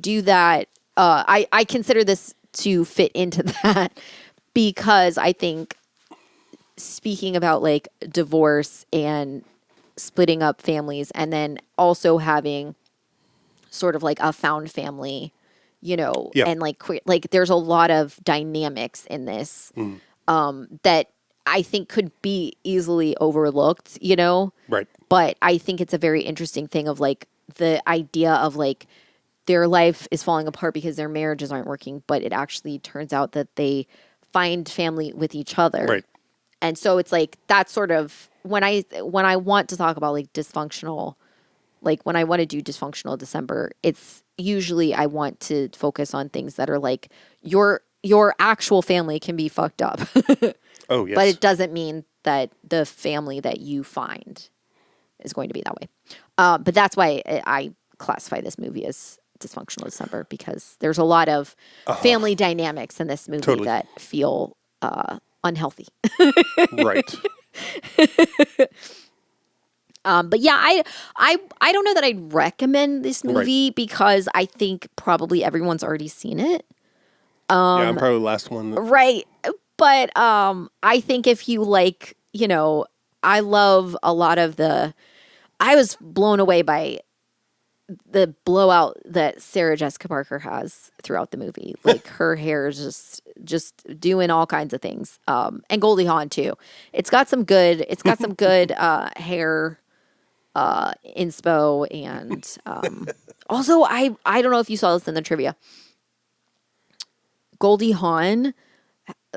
do that. I consider this to fit into that because I think speaking about like divorce and splitting up families and then also having sort of like a found family, and like there's a lot of dynamics in this that I think could be easily overlooked, Right. But I think it's a very interesting thing of like the idea of like their life is falling apart because their marriages aren't working, but it actually turns out that they find family with each other. Right. And so it's like that's sort of when I want to talk about like dysfunctional, like when I want to do dysfunctional December, it's usually I want to focus on things that are like your actual family can be fucked up. Oh, yes. But it doesn't mean that the family that you find is going to be that way. But that's why I classify this movie as dysfunctional December, because there's a lot of family dynamics in this movie that feel unhealthy. Right. But yeah, I don't know that I'd recommend this movie because I think probably everyone's already seen it. Yeah, I'm probably the last one. Right. But I think if you like, I love a lot of I was blown away by the blowout that Sarah Jessica Parker has throughout the movie. Like her hair is just doing all kinds of things. And Goldie Hawn too. It's got some good hair inspo, and also I don't know if you saw this in the trivia. Goldie Hawn,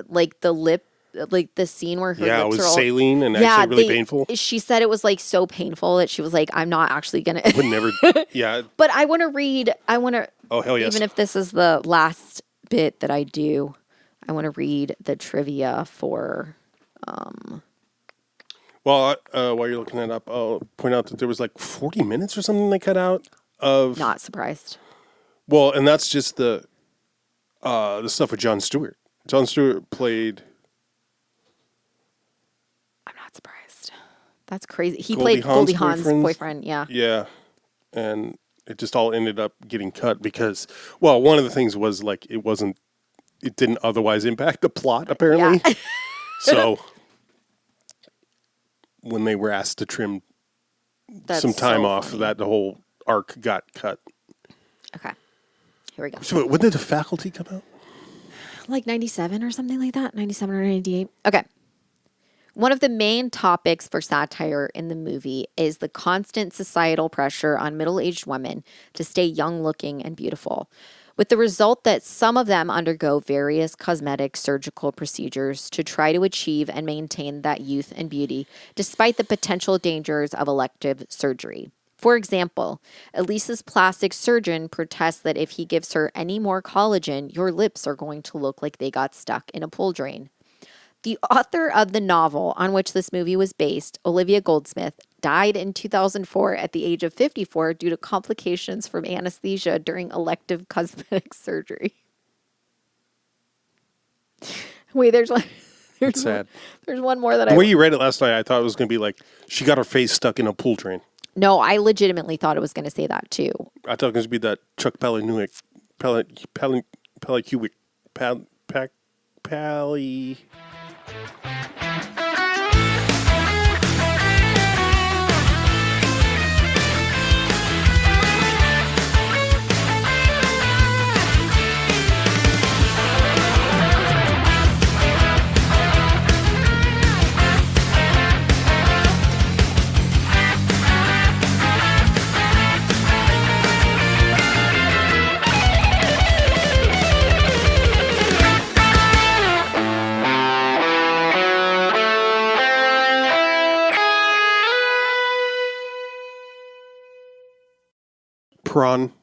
like the lip, like the scene where her lips it was are all, saline and actually really painful. She said it was like so painful that she was like, I'm not actually gonna. Would never. Yeah. But I want to read. Oh hell yes! Even if this is the last bit that I do, I want to read the trivia for. Well, while you're looking that up, I'll point out that there was like 40 minutes or something they cut out of. Not surprised. Well, and that's just the stuff with Jon Stewart. Jon Stewart played. I'm not surprised. That's crazy. He played Goldie Hawn's boyfriend. Yeah. Yeah, and it just all ended up getting cut because, well, one of the things was like it didn't otherwise impact the plot apparently. Yeah. So. When they were asked to trim some time off, that the whole arc got cut. Okay. Here we go. So when did The Faculty come out? Like 97 or something like that. 97 or 98. Okay. One of the main topics for satire in the movie is the constant societal pressure on middle-aged women to stay young-looking and beautiful, with the result that some of them undergo various cosmetic surgical procedures to try to achieve and maintain that youth and beauty, despite the potential dangers of elective surgery. For example, Elisa's plastic surgeon protests that if he gives her any more collagen, your lips are going to look like they got stuck in a pool drain. The author of the novel on which this movie was based, Olivia Goldsmith, died in 2004 at the age of 54 due to complications from anesthesia during elective cosmetic surgery. Wait, there's one. That's sad. There's one more that The way you read it last night, I thought it was going to be like, she got her face stuck in a pool drain. No, I legitimately thought it was going to say that too. I thought it was going to be that Chuck Palahniuk, Pally. Prawn.